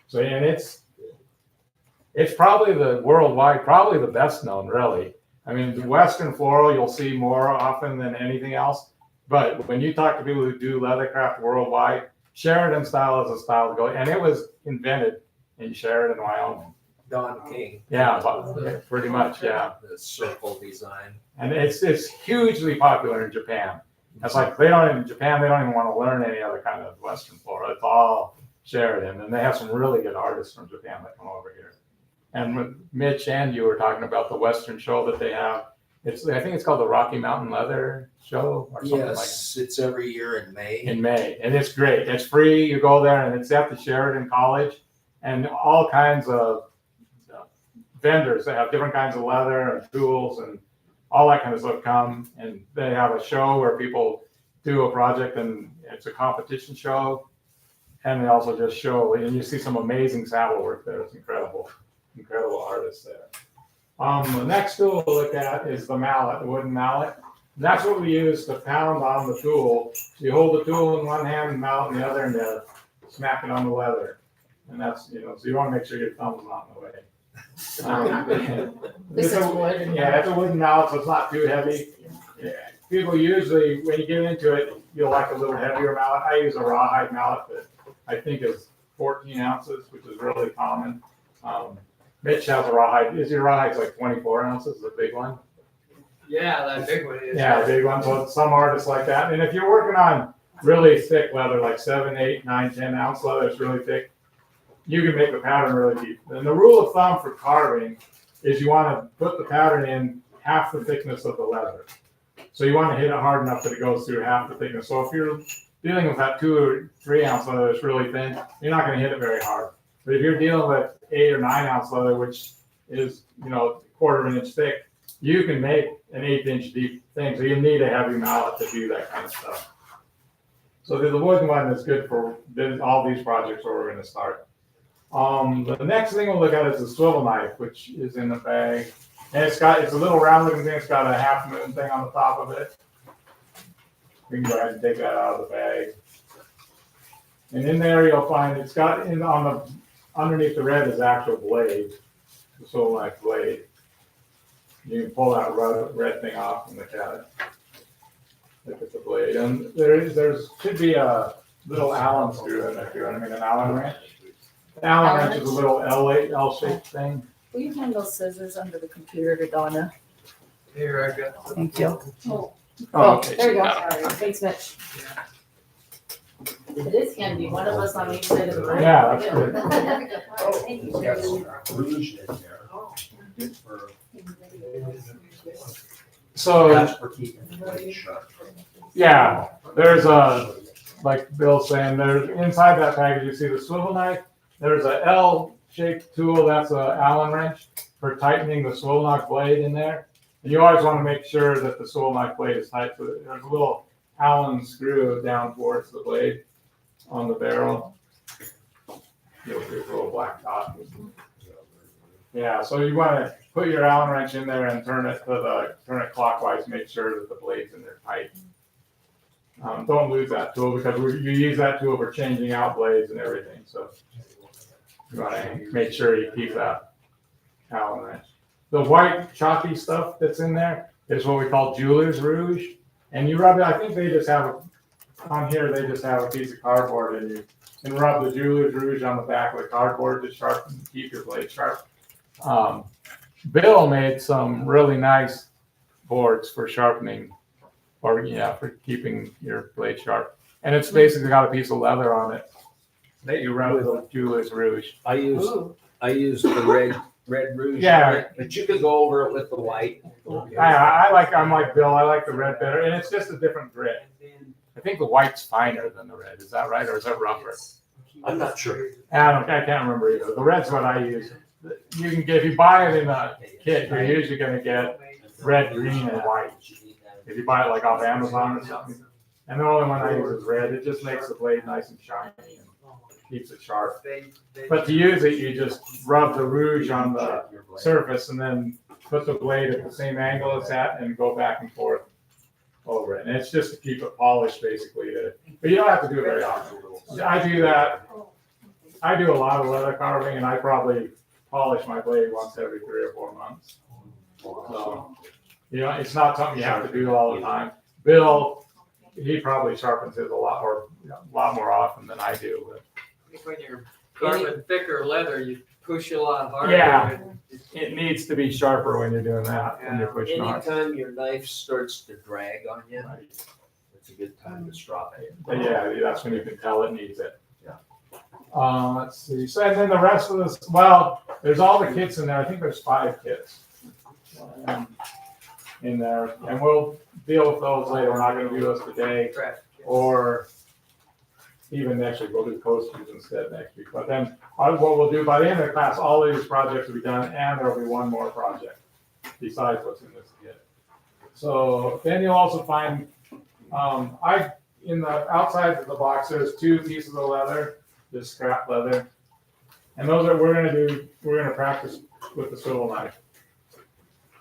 Speaker 2: So, and it's probably probably the best known, really. I mean, the Western floral you'll see more often than anything else. But when you talk to people who do leathercraft worldwide, Sheridan style is a style to go, and it was invented in Sheridan, Wyoming.
Speaker 5: Don King.
Speaker 2: Yeah, pretty much, yeah.
Speaker 5: The circle design.
Speaker 2: And it's hugely popular in Japan. It's like they don't even want to learn any other kind of Western floral. It's all Sheridan, and they have some really good artists from Japan that come over here. And with Mitch and you were talking about the Western show that they have. I think it's called the Rocky Mountain Leather Show or something like that.
Speaker 5: Yes, it's every year in May.
Speaker 2: In May, and it's great. It's free. You go there, and it's at the Sheridan College, and all kinds of vendors that have different kinds of leather and tools and all that kind of stuff come, and they have a show where people do a project, and it's a competition show, and they also just show, and you see some amazing saddle work there. It's incredible artists there. The next tool to look at is the mallet, the wooden mallet. And that's what we use to pound on the tool. So you hold the tool in one hand and mallet in the other, and you smack it on the leather. And that's, so you want to make sure your thumb's not in the way.
Speaker 1: This is wood.
Speaker 2: Yeah, it's a wooden mallet, so it's not too heavy. Yeah. People usually, when you get into it, you'll like a little heavier mallet. I use a rawhide mallet that I think is 14 ounces, which is really common. Mitch has a rawhide. Your rawhide's like 24 ounces, the big one?
Speaker 3: Yeah, that big one is.
Speaker 2: Yeah, big one. So some artists like that. And if you're working on really thick leather, like 7, 8, 9, 10 ounce leather, it's really thick, you can make the pattern really deep. And the rule of thumb for carving is you want to put the pattern in half the thickness of the leather. So you want to hit it hard enough that it goes through half the thickness. So if you're dealing with that 2 or 3 ounce leather that's really thin, you're not going to hit it very hard. But if you're dealing with 8 or 9 ounce leather, which is, a quarter of an inch thick, you can make an 1/8 inch deep thing. So you need a heavy mallet to do that kind of stuff. So the wooden one is good for all these projects where we're going to start. The next thing we'll look at is the swivel knife, which is in the bag. And it's a little round looking thing. It's got a half moon thing on the top of it. We can go ahead and take that out of the bag. And in there you'll find it's got underneath the red is actual blade, the swivel knife blade. You can pull that red thing off and look at it. Look at the blade. And there should be a little Allen screw in there, an Allen wrench. The Allen wrench is a little L-shaped thing.
Speaker 1: Will you hand those scissors under the computer to Donna?
Speaker 3: Here, I got.
Speaker 1: Thank you.
Speaker 2: Oh, okay.
Speaker 1: There you go. Thanks, Mitch. It is handy, one of us on each side of the room.
Speaker 2: Yeah, that's good.
Speaker 1: Thank you.
Speaker 5: Got some rouge in there. Good for,
Speaker 2: So,
Speaker 5: that's for keeping the blade sharp.
Speaker 2: yeah, there's like Bill's saying, there's inside that package, you see the swivel knife. There's a L-shaped tool, that's a Allen wrench for tightening the swivel knife blade in there. And you always want to make sure that the swivel knife blade is tight. So there's a little Allen screw down towards the blade on the barrel. You'll see a little black dot. Yeah, so you want to put your Allen wrench in there and turn it clockwise, make sure that the blade's in there tight. Don't lose that tool because you use that tool for changing out blades and everything. So you want to make sure you keep that Allen wrench. The white chalky stuff that's in there is what we call jeweler's rouge. And you rub it, I think they just have, on here, they just have a piece of cardboard and you can rub the jeweler's rouge on the back of the cardboard to sharpen, keep your blade sharp. Bill made some really nice boards for sharpening or, for keeping your blade sharp. And it's basically got a piece of leather on it that you rub with the jeweler's rouge.
Speaker 5: I use the red rouge.
Speaker 2: Yeah.
Speaker 5: on it, but you could go over it with the white.
Speaker 2: I'm like Bill, I like the red better, and it's just a different grit. I think the white's finer than the red, is that right, or is that rougher?
Speaker 5: I'm not sure.
Speaker 2: I can't remember either. The red's what I use. You can get, if you buy it in a kit, you're usually gonna get red, green, and white. If you buy it like off Amazon or something. And the only one I use is red. It just makes the blade nice and shiny and keeps it sharp. But to use it, you just rub the rouge on the surface and then put the blade at the same angle it's at and go back and forth over it. And it's just to keep it polished, basically. But you don't have to do it very often. I do that. I do a lot of leather carving, and I probably polish my blade once every 3 or 4 months. So, it's not something you have to do all the time. Bill, he probably sharpens his a lot more often than I do. But
Speaker 3: I think when you're carving thicker leather, you push a lot harder.
Speaker 2: Yeah. It needs to be sharper when you're doing that, when you're pushing hard.
Speaker 5: Anytime your knife starts to drag on you, it's a good time to strop it.
Speaker 2: But yeah, that's when you can tell it needs it. Let's see, so and then the rest of this, well, there's all the kits in there, I think there's 5 kits. In there, and we'll deal with those later, we're not gonna do those today, or even next week, we'll do coasters instead next week, but then, what we'll do, by the end of the class, all these projects will be done, and there'll be one more project, besides what's in this kit. So, then you'll also find, in the outside of the box, there's 2 pieces of leather, this scrap leather. And those are, we're gonna practice with the swivel knife.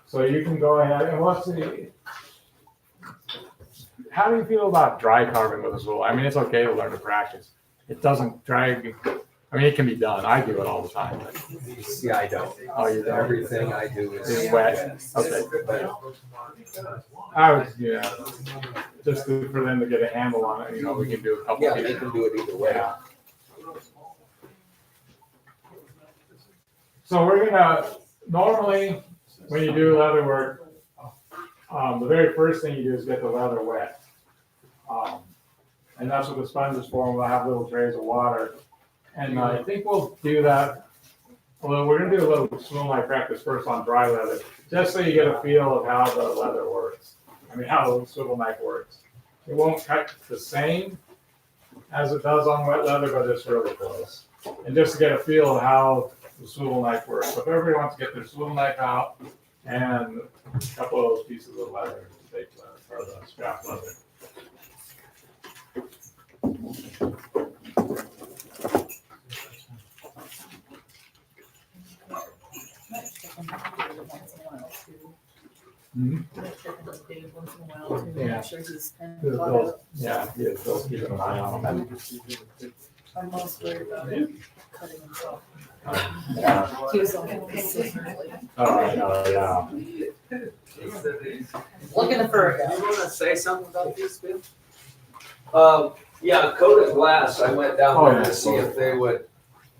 Speaker 2: So you can go ahead and let's see. How do you feel about dry carving with a swivel? I mean, it's okay to learn to practice. It doesn't drag you. I mean, it can be done. I do it all the time. But
Speaker 5: Yeah, I don't.
Speaker 2: oh, you don't?
Speaker 5: Everything I do
Speaker 2: It's wet. Okay. I would, yeah. Just for them to get a handle on it, we can do a couple.
Speaker 5: Yeah, they can do it either way.
Speaker 2: Yeah. So we're gonna, normally, when you do leather work, the very first thing you do is get the leather wet. And that's what the sponge is for, and we'll have little trays of water. And I think we'll do that, well, we're gonna do a little swivel knife practice first on dry leather, just so you get a feel of how the leather works. I mean, how the swivel knife works. It won't cut the same as it does on wet leather, but it's really close. And just to get a feel of how the swivel knife works. So if everybody wants to get their swivel knife out and a couple of those pieces of leather, fake leather, or the scrap leather. Yeah. Yeah, yeah, so keep an eye on them.
Speaker 1: I'm most worried about cutting himself.
Speaker 2: Yeah.
Speaker 1: He was looking consistently.
Speaker 2: Yeah.
Speaker 1: Looking for a guy.
Speaker 3: You wanna say something about this, Bill?
Speaker 5: Yeah, Coda Glass, I went down
Speaker 2: Oh,
Speaker 5: there
Speaker 2: yeah.
Speaker 5: to see if they would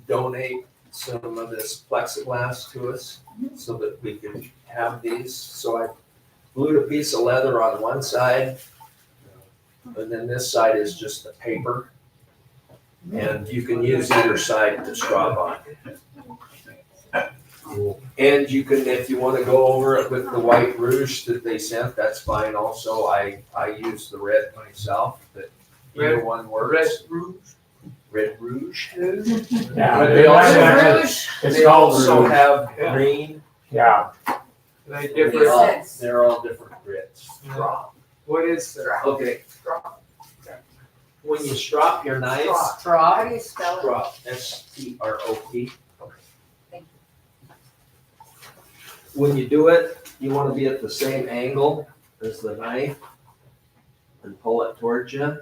Speaker 5: donate some of this plexiglass to us so that we could have these. So I glued a piece of leather on one side, and then this side is just the paper. And you can use either side to strap on. And you can, if you wanna go over it with the white rouge that they sent, that's fine also. I use the red myself, but either one works. Red rouge?
Speaker 2: Yeah,
Speaker 5: But they also
Speaker 2: have-
Speaker 1: Rouge.
Speaker 2: it's
Speaker 5: They
Speaker 2: called
Speaker 5: also
Speaker 2: rouge.
Speaker 5: have green.
Speaker 2: Yeah,
Speaker 3: They
Speaker 5: They're
Speaker 3: differ.
Speaker 5: all different grits.
Speaker 3: What is the?
Speaker 5: Okay. When you strop your knife,
Speaker 1: Straw.
Speaker 10: How do you spell it?
Speaker 5: strop, S-T-R-O-P.
Speaker 10: Thank
Speaker 5: When you do it, you wanna be at the same angle as the knife and pull it towards you.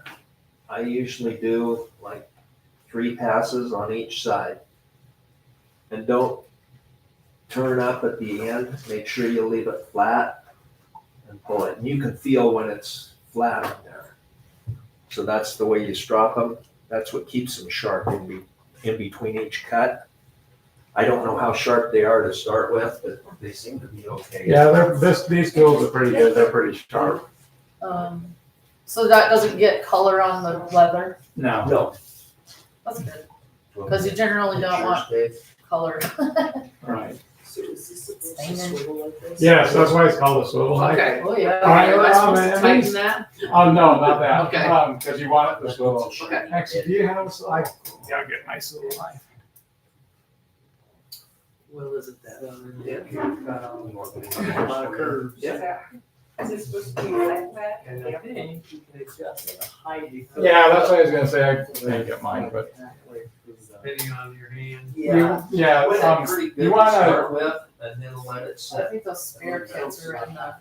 Speaker 5: I usually do like 3 passes on each side. And don't turn up at the end, make sure you leave it flat and pull it. And you can feel when it's flat on there. So that's the way you strop them. That's what keeps them sharp in between each cut. I don't know how sharp they are to start with, but they seem to be okay.
Speaker 2: yeah, these tools are pretty good, they're pretty sharp.
Speaker 1: So that doesn't get color on the leather?
Speaker 2: No.
Speaker 5: No.
Speaker 1: That's good, because you generally don't want color.
Speaker 2: Right.
Speaker 13: So is this supposed to
Speaker 1: Staining.
Speaker 13: swivel like this?
Speaker 2: Yes, that's why it's called a swivel knife.
Speaker 3: Okay.
Speaker 1: Oh, yeah.
Speaker 2: All right,
Speaker 3: Am I supposed to
Speaker 2: at
Speaker 3: tighten
Speaker 2: least-
Speaker 3: that?
Speaker 2: Oh, no, not that.
Speaker 3: Okay.
Speaker 2: Because you want it to swivel.
Speaker 3: Okay.
Speaker 2: Actually, do you have a, yeah, I'll get my swivel knife.
Speaker 3: Well, isn't that
Speaker 5: A lot of curves.
Speaker 3: Yeah.
Speaker 7: Is it supposed to be like that?
Speaker 3: And I think you can adjust the height.
Speaker 2: Yeah, that's what I was gonna say, I didn't get mine, but.
Speaker 3: Depending on your hand.
Speaker 2: Yeah,
Speaker 5: Put it pretty good
Speaker 2: you
Speaker 5: to
Speaker 2: wanna,
Speaker 5: start with, and then let it
Speaker 1: I
Speaker 5: set.
Speaker 1: think those spare kits are in the,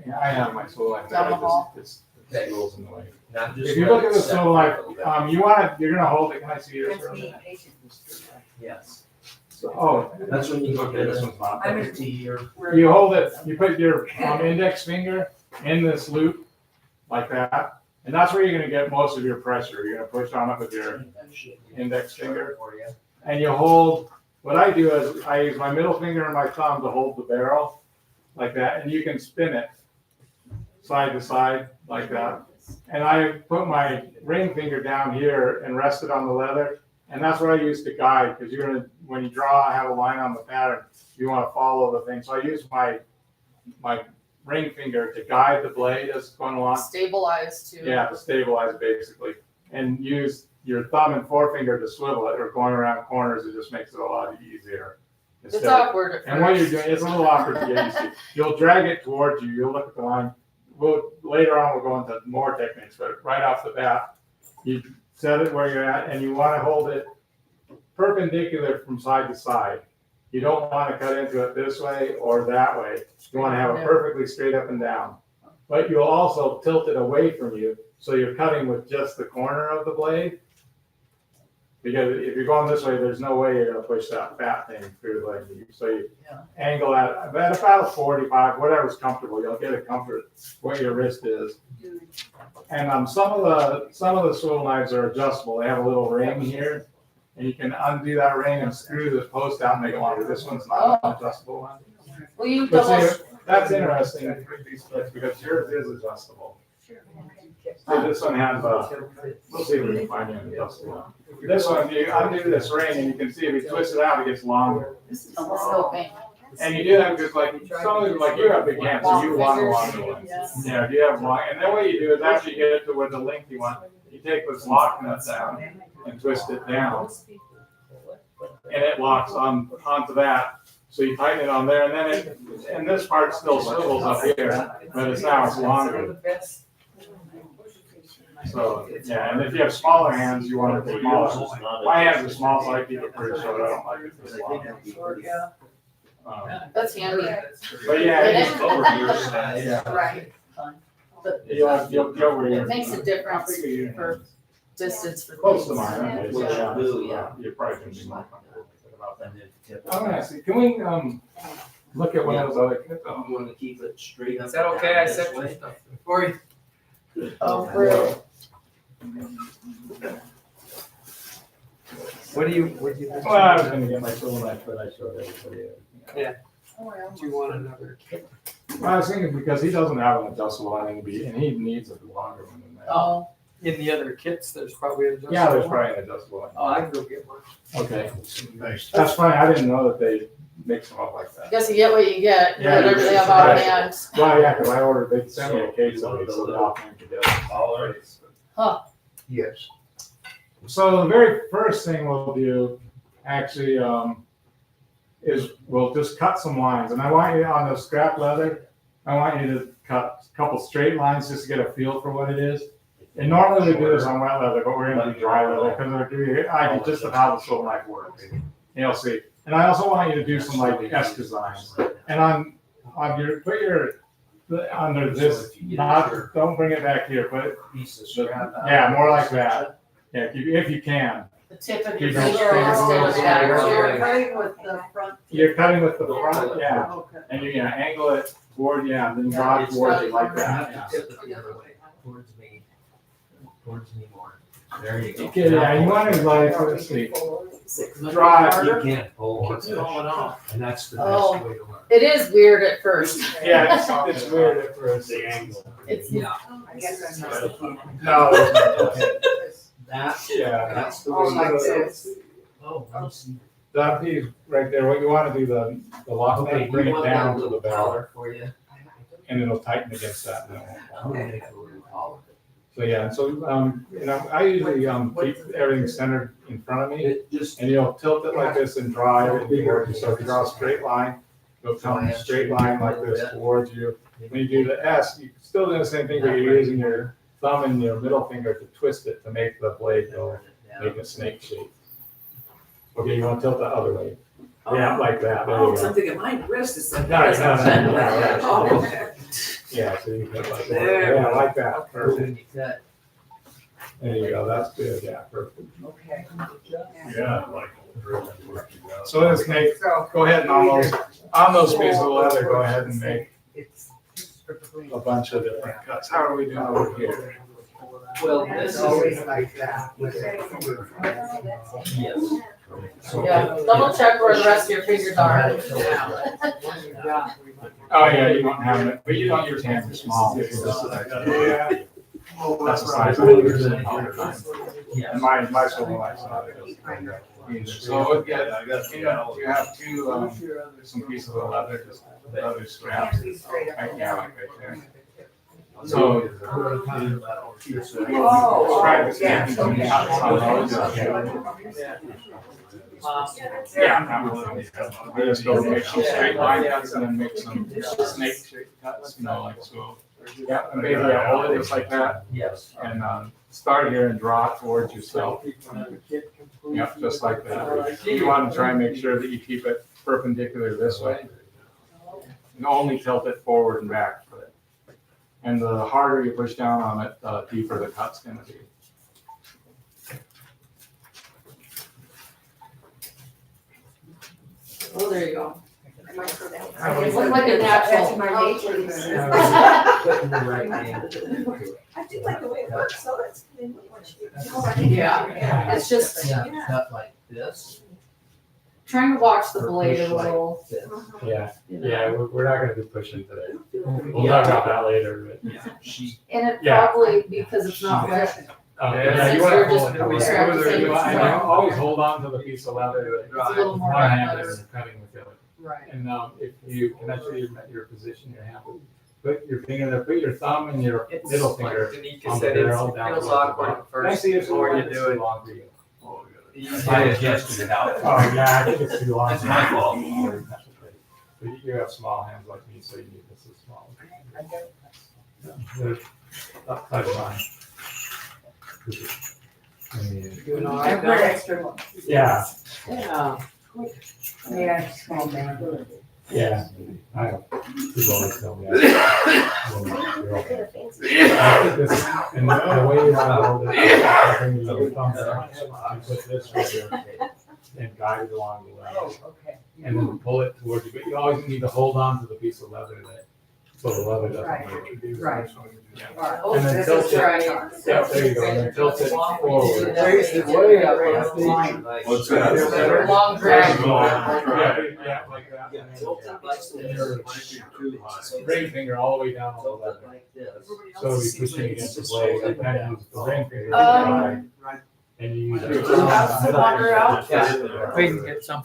Speaker 2: yeah, I have my swivel knife.
Speaker 1: Down the hall.
Speaker 2: It's the tools in the way.
Speaker 5: Now just
Speaker 2: If you
Speaker 5: let
Speaker 2: look
Speaker 5: it
Speaker 2: at the
Speaker 5: set
Speaker 2: swivel
Speaker 5: for a
Speaker 2: knife,
Speaker 5: little bit.
Speaker 2: you're gonna hold it, can I see yours for a minute?
Speaker 5: Yes.
Speaker 2: So, oh,
Speaker 5: That's when you look
Speaker 2: okay,
Speaker 5: at
Speaker 2: this
Speaker 5: it.
Speaker 2: one's not.
Speaker 7: I'm
Speaker 5: Look to your
Speaker 2: You hold it, you put your index finger in this loop like that, and that's where you're gonna get most of your pressure. You're gonna push on it with your index finger.
Speaker 5: for you.
Speaker 2: And you hold, what I do is I use my middle finger and my thumb to hold the barrel like that, and you can spin it side to side like that. And I put my ring finger down here and rest it on the leather, And that's what I use to guide, because you're gonna, when you draw, have a line on the pattern, you wanna follow the thing. So I use my ring finger to guide the blade as it's going along.
Speaker 1: Stabilized too.
Speaker 2: Yeah, to stabilize basically. And use your thumb and forefinger to swivel it, or going around corners, it just makes it a lot easier.
Speaker 1: It's awkward at
Speaker 2: And what you're
Speaker 1: first.
Speaker 2: doing, it's a little awkward to get used to. You'll drag it towards you, you'll look at the line. Later on, we'll go into more techniques, but right off the bat, you set it where you're at, and you wanna hold it perpendicular from side to side. You don't wanna cut into it this way or that way. You wanna have it perfectly straight up and down. But you'll also tilt it away from you, so you're cutting with just the corner of the blade. Because if you're going this way, there's no way you're gonna push that fat thing through the blade. So you angle at about 45, whatever's comfortable. You'll get a comfort where your wrist is. And some of the swivel knives are adjustable. They have a little ring here, and you can undo that ring and screw the post out and make it longer. This one's not an adjustable one.
Speaker 1: Well, you
Speaker 2: But
Speaker 1: double,
Speaker 2: see, that's interesting with these splits, because yours is adjustable. So this one has we'll see if we can find an adjustable one. This one, you undo this ring, and you can see if you twist it out, it gets longer.
Speaker 1: okay.
Speaker 2: And you do that because like you have big hands, so you want a longer one. Yeah, you have long, and then what you do is after you get it to where the length you want, you take this lock nut down and twist it down. And it locks onto that. So you tighten it on there, and then this part still swivels up here, but it's longer. So, yeah, and if you have smaller hands, you want it smaller. My hands are small, so I keep it pretty short. I don't like it this long.
Speaker 1: That's handy.
Speaker 2: But yeah,
Speaker 1: Yeah. Right.
Speaker 2: you'll go where
Speaker 1: It
Speaker 2: you're.
Speaker 1: makes a difference for distance for.
Speaker 2: Close to
Speaker 1: things.
Speaker 2: mine, okay, so
Speaker 1: Yeah.
Speaker 2: you're probably gonna be more comfortable about that. Oh, yeah, see, can we, look at one of those other kits?
Speaker 5: I'm going to keep it straight up.
Speaker 3: Is that okay? I set your stuff before you.
Speaker 1: Oh, really?
Speaker 3: What do you?
Speaker 2: Well, I was gonna get my swivel knife, but I showed everybody.
Speaker 3: Yeah. Do you want another?
Speaker 2: Well, I was thinking because he doesn't have an adjustable one, and he needs a longer one than that.
Speaker 3: Oh, in the other kits, there's probably an adjustable.
Speaker 2: Yeah, there's
Speaker 3: one.
Speaker 2: probably an adjustable one.
Speaker 3: Oh, I can go get one.
Speaker 2: Okay,
Speaker 11: Nice.
Speaker 2: that's funny, I didn't know that they mix them up like that.
Speaker 1: Guess you get what you get,
Speaker 2: Yeah,
Speaker 1: whatever they have
Speaker 2: right.
Speaker 1: on hand.
Speaker 2: Well, yeah, because I ordered, they sent me a case of it, so they all came together.
Speaker 11: Yes.
Speaker 2: So the very first thing we'll do, actually, is we'll just cut some lines, and I want you on the scrap leather, I want you to cut a couple straight lines just to get a feel for what it is. And normally we do this on wet leather, but we're gonna do dry leather because it'll give you an idea just of how the swivel knife works. And you'll see. And I also want you to do some like S designs. And on your under this, don't bring it back here, but yeah, more like that. Yeah, if you can.
Speaker 1: The tip of your
Speaker 2: Keep it
Speaker 1: finger
Speaker 2: straight
Speaker 1: instead of
Speaker 2: across.
Speaker 1: back.
Speaker 14: So you're cutting with the front.
Speaker 2: You're cutting with the front, yeah,
Speaker 14: Okay.
Speaker 2: and you angle it toward, yeah, and then draw it towards you like that. Yeah.
Speaker 5: Tip it the other way, towards me more. There you go.
Speaker 2: Okay, yeah, you want to like, let's see, draw it.
Speaker 5: You can't pull.
Speaker 3: It's falling off.
Speaker 5: And that's the
Speaker 1: Oh.
Speaker 5: best way to learn.
Speaker 1: It is weird at first.
Speaker 2: Yeah, it's weird at first.
Speaker 11: The angle.
Speaker 1: It's,
Speaker 5: Yeah.
Speaker 7: I guess I'm not looking.
Speaker 2: No,
Speaker 5: That's,
Speaker 2: yeah,
Speaker 5: that's the
Speaker 7: Oh,
Speaker 5: way.
Speaker 7: like
Speaker 5: to go.
Speaker 7: this.
Speaker 5: Oh, I see.
Speaker 2: that piece right there, what you want to do, the lock
Speaker 5: Okay,
Speaker 2: nut, bring
Speaker 5: you
Speaker 2: it
Speaker 5: want
Speaker 2: down
Speaker 5: that
Speaker 2: to the
Speaker 5: little
Speaker 2: barrel,
Speaker 5: collar for you?
Speaker 2: and it'll tighten against that. And it won't
Speaker 5: I'm gonna make a little collar.
Speaker 2: So, yeah, so, I usually, keep everything centered in front of me,
Speaker 5: It just,
Speaker 2: and you'll tilt it like this and draw it towards you. So if you draw a straight line, it'll come a straight line like this towards you. When you do the S, you still do the same thing, but you're using your thumb and your middle finger to twist it to make the blade go, make a snake shape. Okay, you want to tilt the other way. Yeah, like that, there you
Speaker 13: Oh,
Speaker 2: go.
Speaker 13: something in my wrist is like.
Speaker 2: No, it's not that. Yeah,
Speaker 13: Oh, okay.
Speaker 2: Yeah, so you can like,
Speaker 13: There.
Speaker 2: yeah, like that, perfect.
Speaker 5: when you cut,
Speaker 2: There you go, that's good, yeah, perfect.
Speaker 7: Okay.
Speaker 11: Yeah, like. really worked it out.
Speaker 2: So let's make,
Speaker 7: So.
Speaker 2: go ahead and on those pieces of leather, go ahead and make
Speaker 7: It's strictly.
Speaker 2: a bunch of different cuts. How are we doing over here?
Speaker 5: well,
Speaker 7: It's
Speaker 5: this
Speaker 7: always
Speaker 5: is,
Speaker 7: like that.
Speaker 5: yes.
Speaker 1: yeah, double check where the rest of your fingers are.
Speaker 2: Oh, yeah, you don't have it, but you don't use hands are small. Yeah. That's the size I use all the time. And my swivel light's not it. So yeah, you have two, some pieces of leather, just leather straps. Yeah, like right there. So.
Speaker 7: Oh,
Speaker 2: Try to
Speaker 7: yeah.
Speaker 2: stand some cuts on those. Yeah. We just go make some straight line cuts and then make some snake shape cuts, like so. Yeah, and maybe hold it just like that.
Speaker 5: Yes.
Speaker 2: And start here and draw it towards yourself. Yep, just like that. You want to try and make sure that you keep it perpendicular this way. And only tilt it forward and back. And the harder you push down on it, the deeper the cut's gonna be.
Speaker 1: Oh, there you go.
Speaker 6: I might go down.
Speaker 1: It looks like a natural.
Speaker 7: That's my nature.
Speaker 6: I do like the way it works, so that's.
Speaker 1: Yeah, it's just
Speaker 5: Cut like this.
Speaker 1: trying to watch the blade a little.
Speaker 2: Yeah,
Speaker 1: you know.
Speaker 2: yeah, we're not gonna be pushing today. We'll talk about that later, but.
Speaker 1: And it
Speaker 2: Yeah.
Speaker 1: probably, because it's not wet.
Speaker 2: Yeah,
Speaker 1: Since
Speaker 2: you wanna
Speaker 1: you're just
Speaker 2: hold it.
Speaker 1: smoother at the same
Speaker 2: And
Speaker 1: time.
Speaker 2: always hold on to the piece of leather.
Speaker 1: It's a little more
Speaker 2: One hand
Speaker 1: leather.
Speaker 2: is cutting with the other.
Speaker 1: Right.
Speaker 2: And if you can actually your position, your hand, put your finger there, put your thumb and your
Speaker 3: It's
Speaker 2: middle
Speaker 3: like
Speaker 2: finger
Speaker 3: Danica
Speaker 2: on the
Speaker 3: said, it
Speaker 2: barrel down.
Speaker 3: feels
Speaker 2: towards the
Speaker 3: awkward
Speaker 2: butt.
Speaker 3: at
Speaker 2: Can I
Speaker 3: first
Speaker 2: see if
Speaker 3: before you
Speaker 2: it's
Speaker 3: do it.
Speaker 2: too long for you?
Speaker 5: I adjusted it out.
Speaker 2: Oh, yeah, I think it's too long.
Speaker 5: That's my fault.
Speaker 2: But you have small hands like me, so you need this as small. They're up by mine.
Speaker 3: Doing all
Speaker 7: I've
Speaker 3: right
Speaker 7: got
Speaker 3: now?
Speaker 7: extra ones.
Speaker 2: Yeah,
Speaker 3: Yeah.
Speaker 7: Yeah, small man.
Speaker 2: yeah. I know. People always tell me. And the way you want to hold it, is your thumb down, you put this right here and guide it along the leg.
Speaker 7: Okay.
Speaker 2: And then pull it towards you, but you always need to hold on to the piece of leather so the leather doesn't get
Speaker 7: Right.
Speaker 2: Yeah.
Speaker 7: Oh,
Speaker 2: And then
Speaker 7: this
Speaker 2: tilt
Speaker 7: is
Speaker 2: it.
Speaker 7: right.
Speaker 2: Yeah, there you go, and then tilt it forward.
Speaker 3: Raise it way up.
Speaker 11: What's
Speaker 1: that? Long drag.
Speaker 2: Yeah, like that.
Speaker 5: Yeah,
Speaker 2: And then
Speaker 5: tilt it like so.
Speaker 2: your ring finger all the way down on the
Speaker 5: Tilt it
Speaker 2: leather.
Speaker 5: like this.
Speaker 2: So you push it against the blade, and then use the ring finger. to
Speaker 1: Um,
Speaker 2: guide, And you use
Speaker 1: Do
Speaker 2: your.
Speaker 1: you have some water out?
Speaker 3: Yeah, we can get some.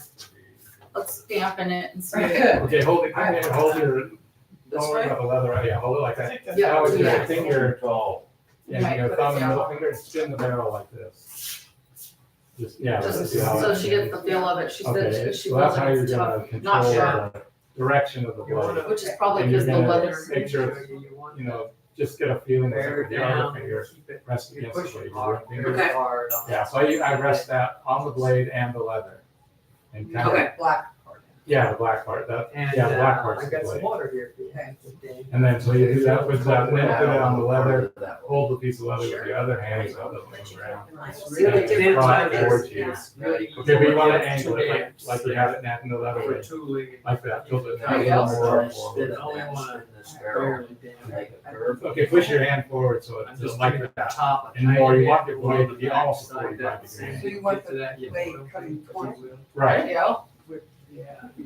Speaker 1: Let's dampen it and see.
Speaker 2: Okay, hold it, hold your,
Speaker 1: This
Speaker 2: don't worry
Speaker 1: way?
Speaker 2: about the leather, right? Yeah, hold it like that.
Speaker 1: Yeah.
Speaker 2: Now with your
Speaker 1: Yeah.
Speaker 2: finger,
Speaker 1: You
Speaker 2: and
Speaker 1: might
Speaker 2: your
Speaker 1: put
Speaker 2: thumb
Speaker 1: it
Speaker 2: and middle
Speaker 1: down.
Speaker 2: finger, spin the barrel like this. Just, yeah.
Speaker 1: Just
Speaker 2: see how
Speaker 1: so
Speaker 2: it-
Speaker 1: she gets the feel of it. She
Speaker 2: Okay,
Speaker 1: said she
Speaker 2: so that's
Speaker 1: feels
Speaker 2: how
Speaker 1: like
Speaker 2: you're
Speaker 1: it's
Speaker 2: gonna
Speaker 1: tough,
Speaker 2: control
Speaker 1: not sharp,
Speaker 2: the direction of the blade.
Speaker 1: which is probably
Speaker 2: And you're
Speaker 1: because the
Speaker 2: gonna
Speaker 1: leather.
Speaker 2: make sure, you know, just get a feeling
Speaker 3: Bear
Speaker 2: of the other
Speaker 3: down.
Speaker 2: finger rest
Speaker 3: You
Speaker 2: against the
Speaker 3: push
Speaker 2: blade.
Speaker 3: it
Speaker 2: your
Speaker 3: hard,
Speaker 2: finger.
Speaker 3: very hard.
Speaker 2: Yeah, so I rest that on the blade and the leather. And kind of,
Speaker 1: Okay.
Speaker 7: Black.
Speaker 2: yeah, the black part, that,
Speaker 3: And,
Speaker 2: yeah, the black part's
Speaker 3: I
Speaker 2: the
Speaker 3: got some
Speaker 2: blade.
Speaker 3: water here for you. Dave.
Speaker 2: And then, so you do that with that, then put it on the leather, hold the piece of leather with the other hand, so it doesn't move around.
Speaker 3: It's really
Speaker 2: And
Speaker 3: thin
Speaker 2: draw
Speaker 3: like
Speaker 2: it
Speaker 3: this.
Speaker 2: towards you.
Speaker 3: It's really easy.
Speaker 2: Okay, but you wanna
Speaker 3: Two
Speaker 2: angle it
Speaker 3: dams.
Speaker 2: like you have it in the leather,
Speaker 3: For
Speaker 2: way,
Speaker 3: tooling.
Speaker 2: like that, tilt it
Speaker 1: There
Speaker 2: a
Speaker 1: you go.
Speaker 2: little more
Speaker 5: Spin
Speaker 2: forward.
Speaker 5: it,
Speaker 3: Only
Speaker 5: then
Speaker 3: one.
Speaker 5: spin this barrel,
Speaker 3: Barely damn.
Speaker 5: make a curve.
Speaker 2: Okay, push your hand forward, so
Speaker 3: I'm
Speaker 2: it's
Speaker 3: just
Speaker 2: like
Speaker 3: like
Speaker 2: that.
Speaker 3: top.
Speaker 2: And the more you want your blade to be almost
Speaker 3: Side
Speaker 2: 45
Speaker 3: that-
Speaker 2: degrees.
Speaker 7: So you want the
Speaker 3: Get to that,
Speaker 7: blade
Speaker 3: yeah.
Speaker 7: coming toward
Speaker 2: Right,
Speaker 1: Yeah.
Speaker 3: Yeah.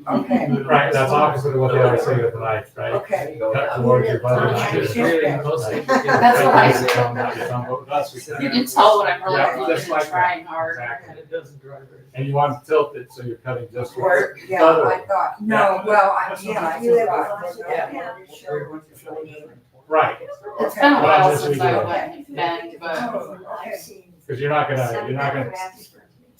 Speaker 7: Okay.
Speaker 2: right, that's opposite of what they always say with the knife, right?
Speaker 7: Okay.
Speaker 2: Cut towards your butt.
Speaker 7: Okay.
Speaker 2: That's
Speaker 3: Really, most things you get-
Speaker 1: That's what I
Speaker 2: said.
Speaker 1: You can tell when I'm really
Speaker 2: Yeah,
Speaker 1: looking
Speaker 2: just
Speaker 1: and
Speaker 2: like that.
Speaker 1: trying hard.
Speaker 2: Exactly.
Speaker 3: And it doesn't dry very.
Speaker 2: And you want to tilt it so you're cutting just right.
Speaker 7: Or, yeah, I thought, no, well, I
Speaker 6: You
Speaker 7: thought.
Speaker 6: ever
Speaker 2: Right,
Speaker 1: It's been a
Speaker 2: Well,
Speaker 1: while
Speaker 2: this
Speaker 1: since
Speaker 2: we
Speaker 1: I
Speaker 2: do.
Speaker 1: went and been, but
Speaker 7: Oh, okay.
Speaker 2: because you're not gonna,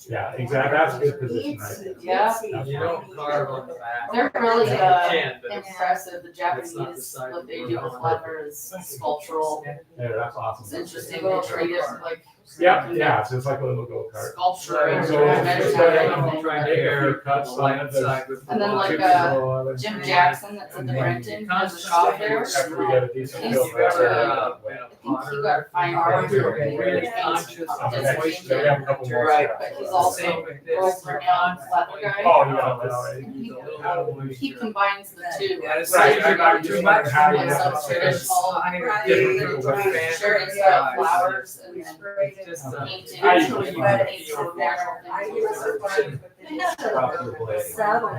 Speaker 2: yeah, exactly, that's a good position right there.
Speaker 1: yeah,
Speaker 3: You don't carve on the back.
Speaker 1: they're really
Speaker 3: You can, but it's-
Speaker 1: impressive. The
Speaker 3: That's not the
Speaker 1: Japanese,
Speaker 3: side
Speaker 1: what they
Speaker 3: we're
Speaker 1: do with
Speaker 3: on.
Speaker 1: leather is sculptural.
Speaker 2: Yeah, that's
Speaker 1: It's
Speaker 2: awesome.
Speaker 1: interesting. They treat it like
Speaker 2: Yeah, so it's like a little go-kart.
Speaker 1: sculpture and
Speaker 2: So,
Speaker 1: measure
Speaker 2: just like,
Speaker 1: everything.
Speaker 2: try and make a few cuts on it, there's
Speaker 1: And then like
Speaker 2: chips
Speaker 1: uh,
Speaker 2: or whatever.
Speaker 1: Jim Jackson that's in the Brenton has a shop there.
Speaker 2: After we get a decent
Speaker 1: He's
Speaker 2: feel for it.
Speaker 1: I think he got fine art for
Speaker 3: Really conscious of
Speaker 2: Okay,
Speaker 3: the
Speaker 2: so we have a couple more
Speaker 3: Right,
Speaker 2: steps.
Speaker 1: but he's also world renowned leather guy.
Speaker 2: Oh, you got that already.
Speaker 1: He combines the two.
Speaker 3: Yeah, it's
Speaker 2: Right,
Speaker 3: like
Speaker 2: I just wondered how you
Speaker 1: And
Speaker 2: have
Speaker 1: some
Speaker 2: to
Speaker 1: traditional shirt and
Speaker 3: Yeah.
Speaker 1: stuff, flowers and then
Speaker 3: Just,
Speaker 1: painting.
Speaker 2: I
Speaker 1: So
Speaker 2: usually
Speaker 1: he
Speaker 2: use
Speaker 1: paints some natural
Speaker 7: I
Speaker 1: things.
Speaker 7: use it,
Speaker 5: Drop your blade.
Speaker 7: saddle.
Speaker 3: So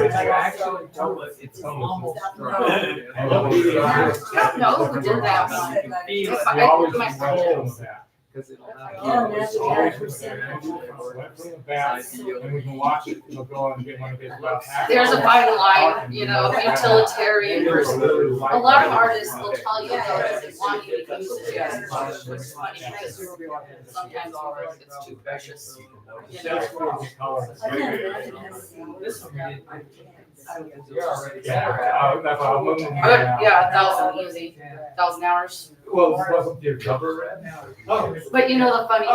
Speaker 3: you actually do it, it's almost dry.
Speaker 2: And what we do is-
Speaker 1: No, we did that one.
Speaker 3: can feel
Speaker 1: If
Speaker 3: it.
Speaker 1: I-
Speaker 2: You always
Speaker 1: my
Speaker 2: went from the back.
Speaker 3: Because it'll have.
Speaker 10: Oh, that's
Speaker 2: Always
Speaker 10: Yeah.
Speaker 2: from the back. Went from the back, and we can watch it, it'll go and get one of his about half.
Speaker 1: There's a
Speaker 2: hour.
Speaker 1: fine line, you know, utilitarian versus. A lot of artists will tell you though, they want you to use it as much as money, because sometimes it's too precious. You know?
Speaker 2: That's where the color is.
Speaker 10: I can't imagine having
Speaker 3: This one,
Speaker 2: You're
Speaker 3: already
Speaker 2: Yeah, that's what I'm looking
Speaker 1: But
Speaker 2: at.
Speaker 1: yeah, 1,000 easy, 1,000 hours.
Speaker 2: Well, wasn't your cover red? Oh.
Speaker 1: But you know the funny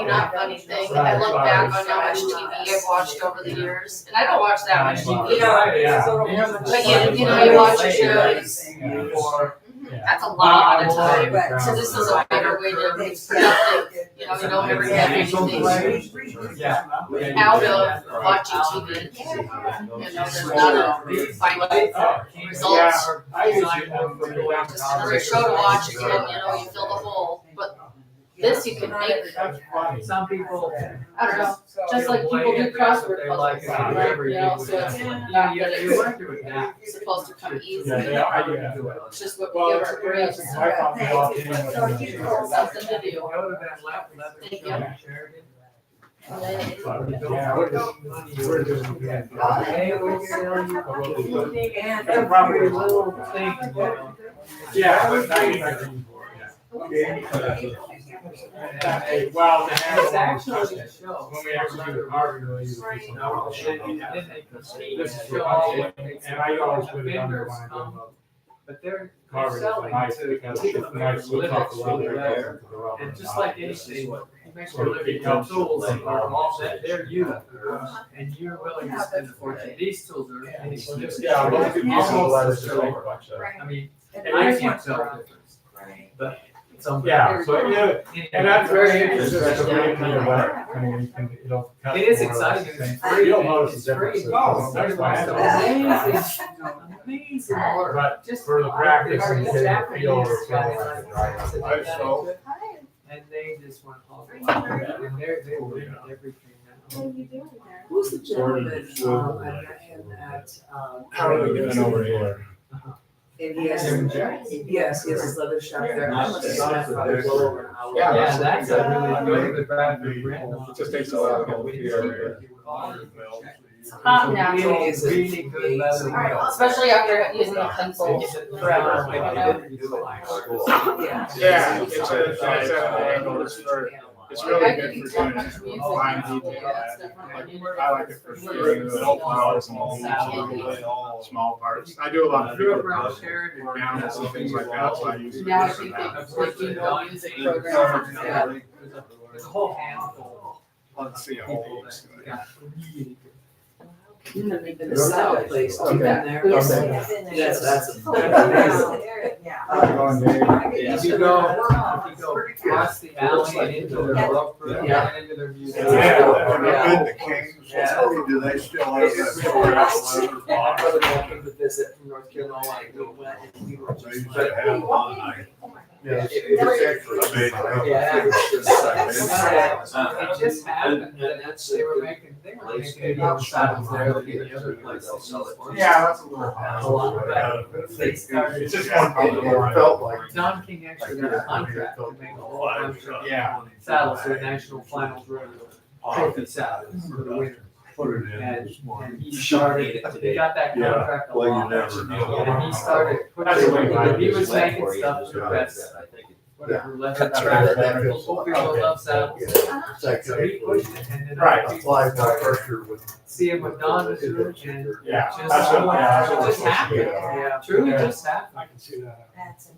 Speaker 1: not funny thing, I look back on how much TV I've watched over the years, and I don't watch that much TV.
Speaker 2: Yeah.
Speaker 1: But you know, you watch shows,
Speaker 2: Yeah.
Speaker 1: that's a lot of time. So this is a better way to be productive, you know, you don't ever get anything
Speaker 2: Yeah.
Speaker 1: out of watching TV. You know, there's not a final results.
Speaker 2: I usually have to go down to
Speaker 1: Just another show to watch again, you know, you fill the hole, but this you can make,
Speaker 2: That's funny.
Speaker 3: Some people.
Speaker 1: I don't know, just like people do crossword puzzles, right? You know, so it's not that it's supposed to come easy.
Speaker 2: Yeah, they are, yeah.
Speaker 1: It's just what
Speaker 2: Well,
Speaker 1: we
Speaker 2: it's,
Speaker 1: give our brains.
Speaker 2: it's my fault they walked in with
Speaker 1: Something to do.
Speaker 3: Go to that leather
Speaker 1: Thank
Speaker 3: show
Speaker 1: you.
Speaker 3: in Sheridan.
Speaker 2: Yeah, we're just doing.
Speaker 3: They will sell you
Speaker 2: And
Speaker 3: every little thing, you know.
Speaker 2: Yeah, but well,
Speaker 3: It's actually a show.
Speaker 2: when we actually do the carving, we'll use a piece of metal.
Speaker 3: And then they proceed
Speaker 2: This
Speaker 3: to
Speaker 2: is
Speaker 3: show
Speaker 2: what
Speaker 3: all
Speaker 2: I
Speaker 3: the
Speaker 2: did, and I always put it under
Speaker 3: vendors
Speaker 2: when I do
Speaker 3: come,
Speaker 2: the
Speaker 3: but they're
Speaker 2: carving, it's
Speaker 3: selling
Speaker 2: nice
Speaker 3: to
Speaker 2: because
Speaker 3: people
Speaker 2: it's
Speaker 3: that
Speaker 2: nice to
Speaker 3: live
Speaker 2: talk
Speaker 3: next
Speaker 2: a
Speaker 3: to
Speaker 2: little
Speaker 3: the
Speaker 2: bit.
Speaker 3: leather. And just like anything, you make your living on tools and all that, they're you, and you're willing to spend a fortune. These tools are.
Speaker 2: Yeah, most people use the leather to make a bunch of.
Speaker 3: I mean, and I can't tell the difference, but some.
Speaker 2: Yeah, so, yeah, and that's very interesting, to read in your letter. I mean, you can, it'll cut.
Speaker 3: It is
Speaker 2: more or less
Speaker 3: exciting,
Speaker 2: the same.
Speaker 3: it's free.
Speaker 2: You'll notice
Speaker 3: It's
Speaker 2: the difference.
Speaker 3: free.
Speaker 2: Oh, that's why I don't-
Speaker 3: Amazing work.
Speaker 2: But
Speaker 3: Just
Speaker 2: for the practice and
Speaker 3: the
Speaker 2: getting the
Speaker 3: Japanese
Speaker 2: feel of it,
Speaker 3: guys
Speaker 2: so
Speaker 3: like
Speaker 2: like
Speaker 3: that.
Speaker 2: a driver.
Speaker 3: And they just went all the way. And they were in everything now.
Speaker 13: Who's the gentleman, I met him at,
Speaker 2: How are we doing over here?
Speaker 13: and he has, yes, he has his leather shop there. I must have spent probably well over an hour.
Speaker 3: Yeah, that's a really good Bradford brand.
Speaker 2: It just takes a while to go here.
Speaker 1: Hot natural,
Speaker 3: Really is really good leather.
Speaker 1: especially after using a pencil.
Speaker 2: Yeah, it's it's really good for doing fine detail. I like it for sure. Little flowers and all small parts. I do a lot of animals and things like that, so I use it.
Speaker 1: Now I think they do more music programs. Yeah.
Speaker 3: There's a whole handful
Speaker 2: Let's see a
Speaker 3: of
Speaker 2: whole.
Speaker 3: people that got really good.
Speaker 13: The salad place, you've been there?
Speaker 1: Yes.
Speaker 13: Yes, that's.
Speaker 3: If you go across the alley and into their love group,
Speaker 13: Yeah.
Speaker 3: and into their music.
Speaker 11: Yeah. The Kings, do they still have that?
Speaker 13: My brother came to visit from North Carolina, and we went and we were
Speaker 11: They
Speaker 13: just.
Speaker 11: used to have one night.
Speaker 3: Yeah.
Speaker 13: Yeah.
Speaker 3: It just happened that they were making saddles there like any other place.
Speaker 2: Yeah, that's a little.
Speaker 3: A lot better. They started.
Speaker 2: It's just one color.
Speaker 11: It felt like.
Speaker 3: Don King actually got a contract to make a whole bunch of
Speaker 2: Yeah.
Speaker 3: saddles for the National Finals Rodeo. Trophy saddles for the winner.
Speaker 11: Put it in
Speaker 3: And,
Speaker 11: this morning.
Speaker 3: and he started, he got that
Speaker 11: Yeah,
Speaker 3: contract a
Speaker 11: well, you
Speaker 3: lot.
Speaker 11: never know.
Speaker 3: And he started
Speaker 2: That's the way
Speaker 3: putting, he
Speaker 2: mine
Speaker 3: was
Speaker 2: is.
Speaker 3: making stuff that's whatever, leather,
Speaker 11: That's right.
Speaker 3: people love saddles. So he pushed it and then.
Speaker 2: Right.
Speaker 3: other people
Speaker 11: Applied
Speaker 3: started
Speaker 11: pressure with.
Speaker 3: seeing what Don was doing and it
Speaker 2: Yeah,
Speaker 3: just,
Speaker 2: that's what- yeah, that's what
Speaker 3: it just
Speaker 2: we're supposed to
Speaker 3: happened.
Speaker 2: do.
Speaker 3: Yeah, truly
Speaker 2: Yeah.
Speaker 3: just happened.
Speaker 2: I can see that.
Speaker 6: That's